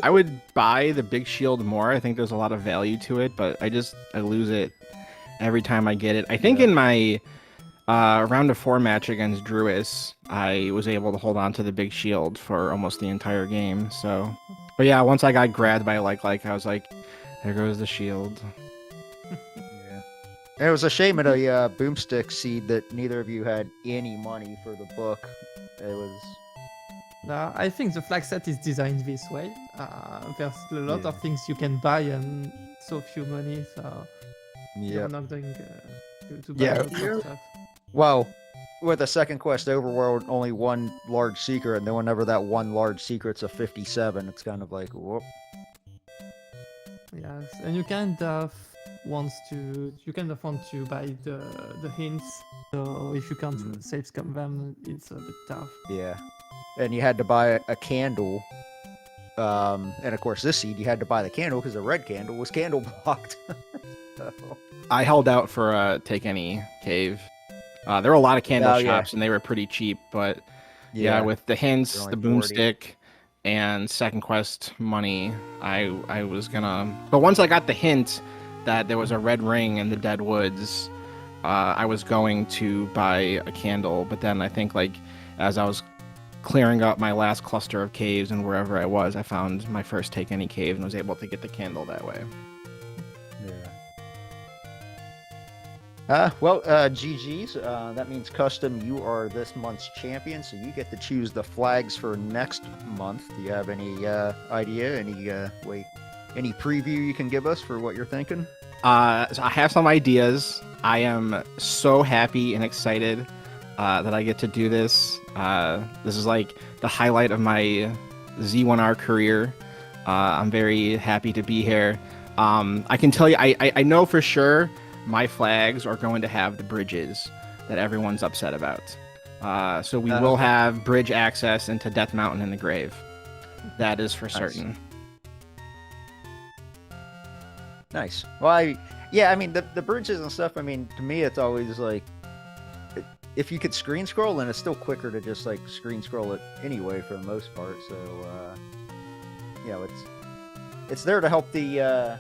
I would buy the big shield more. I think there's a lot of value to it, but I lose it every time I get it. I think in my round of 4 match against Druis, I was able to hold on to the big shield for almost the entire game. So, but yeah, once I got grabbed by like, I was like, there goes the shield. Yeah. And it was a shame at a boomstick seed that neither of you had any money for the book. It was. No, I think the flag set is designed this way. There's a lot of things you can buy and so few money, so you're not going to buy Yeah. a lot of stuff. Well, with a second quest overworld, only one large secret, and then whenever that one large secret's a 57, it's kind of like, whoop. Yes, and you kind of want to buy the hints. So if you can't save scam them, it's a bit tough. Yeah. And you had to buy a candle. And of course, this seed, you had to buy the candle because the red candle was candle blocked. So. I held out for Take Any Cave. There were a lot of candle shops, and they were pretty cheap, but yeah, with the hints, the boomstick, and second quest money, I was gonna. But once I got the hint that there was a red ring in the Dead Woods, I was going to buy a candle. But then I think as I was clearing up my last cluster of caves and wherever I was, I found my first Take Any Cave and was able to get the candle that way. Well, GG's. That means custom. You are this month's champion, so you get to choose the flags for next month. Do you have any idea? Any preview you can give us for what you're thinking? So I have some ideas. I am so happy and excited that I get to do this. This is like the highlight of my Z1R career. I'm very happy to be here. I can tell you, I know for sure my flags are going to have the bridges that everyone's upset about. So we will have bridge access into Death Mountain in the Grave. That is for certain. Nice. Well, I mean, the bridges and stuff, I mean, to me, it's always like, if you could screen scroll, then it's still quicker to just screen scroll it anyway for the most part. So it's there to help the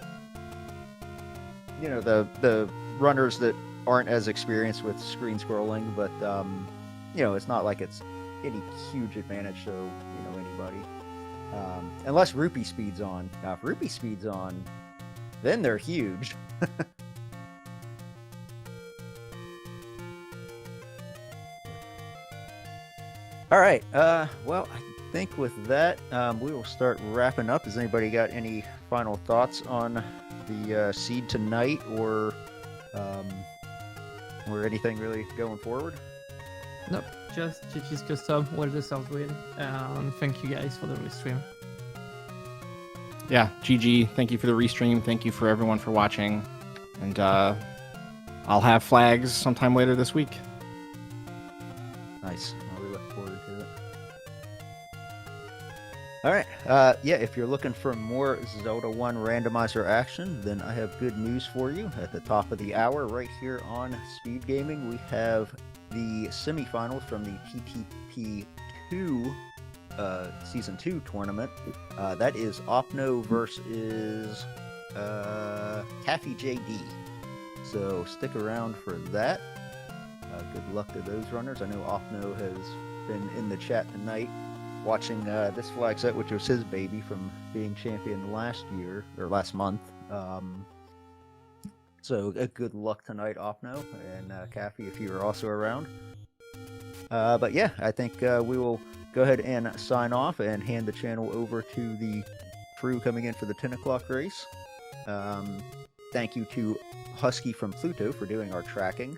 the runners that aren't as experienced with screen scrolling, but it's not like it's any huge advantage to anybody, unless Rupee Speed's on. Now, if Rupee Speed's on, then they're huge. All right. Well, I think with that, we will start wrapping up. Has anybody got any final thoughts on the seed tonight, or anything really going forward? Nope. Just GG's custom, well deserved win, and thank you guys for the restream. Yeah, GG. Thank you for the restream. Thank you for everyone for watching, and I'll have flags sometime later this week. Nice. We look forward to it. All right. Yeah, if you're looking for more Zelda 1 randomizer action, then I have good news for you. At the top of the hour, right here on SpeedGaming, we have the semifinals from the TTP2 Season 2 tournament. That is Opno versus Caffey JD. So stick around for that. Good luck to those runners. I know Opno has been in the chat tonight watching this flag set, which was his baby from being champion last month. So good luck tonight, Opno, and Caffey, if you are also around. But yeah, I think we will go ahead and sign off and hand the channel over to the crew coming in for the 10 o'clock race. Thank you to Husky from Pluto for doing our tracking.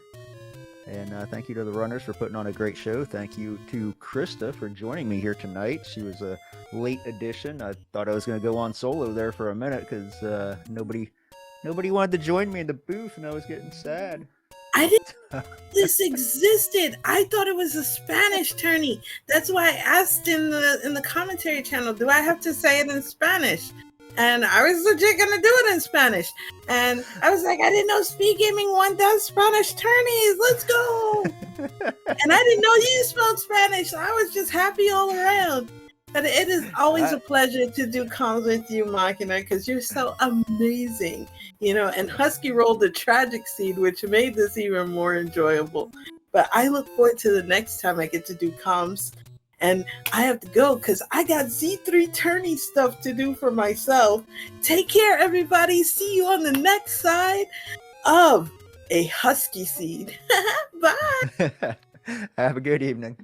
And thank you to the runners for putting on a great show. Thank you to Krista for joining me here tonight. She was a late addition. I thought I was going to go on solo there for a minute because nobody wanted to join me in the booth, and I was getting sad. I didn't know this existed. I thought it was a Spanish tourney. That's why I asked in the commentary channel, do I have to say it in Spanish? And I was legit gonna do it in Spanish. And I was like, I didn't know SpeedGaming 1 does Spanish tourneys. Let's go. And I didn't know you spoke Spanish. So I was just happy all around. But it is always a pleasure to do comms with you, Machina, because you're so amazing. And Husky rolled the tragic seed, which made this even more enjoyable. But I look forward to the next time I get to do comms. And I have to go because I got Z3 tourney stuff to do for myself. Take care, everybody. See you on the next side of a Husky seed. Bye. Have a good evening.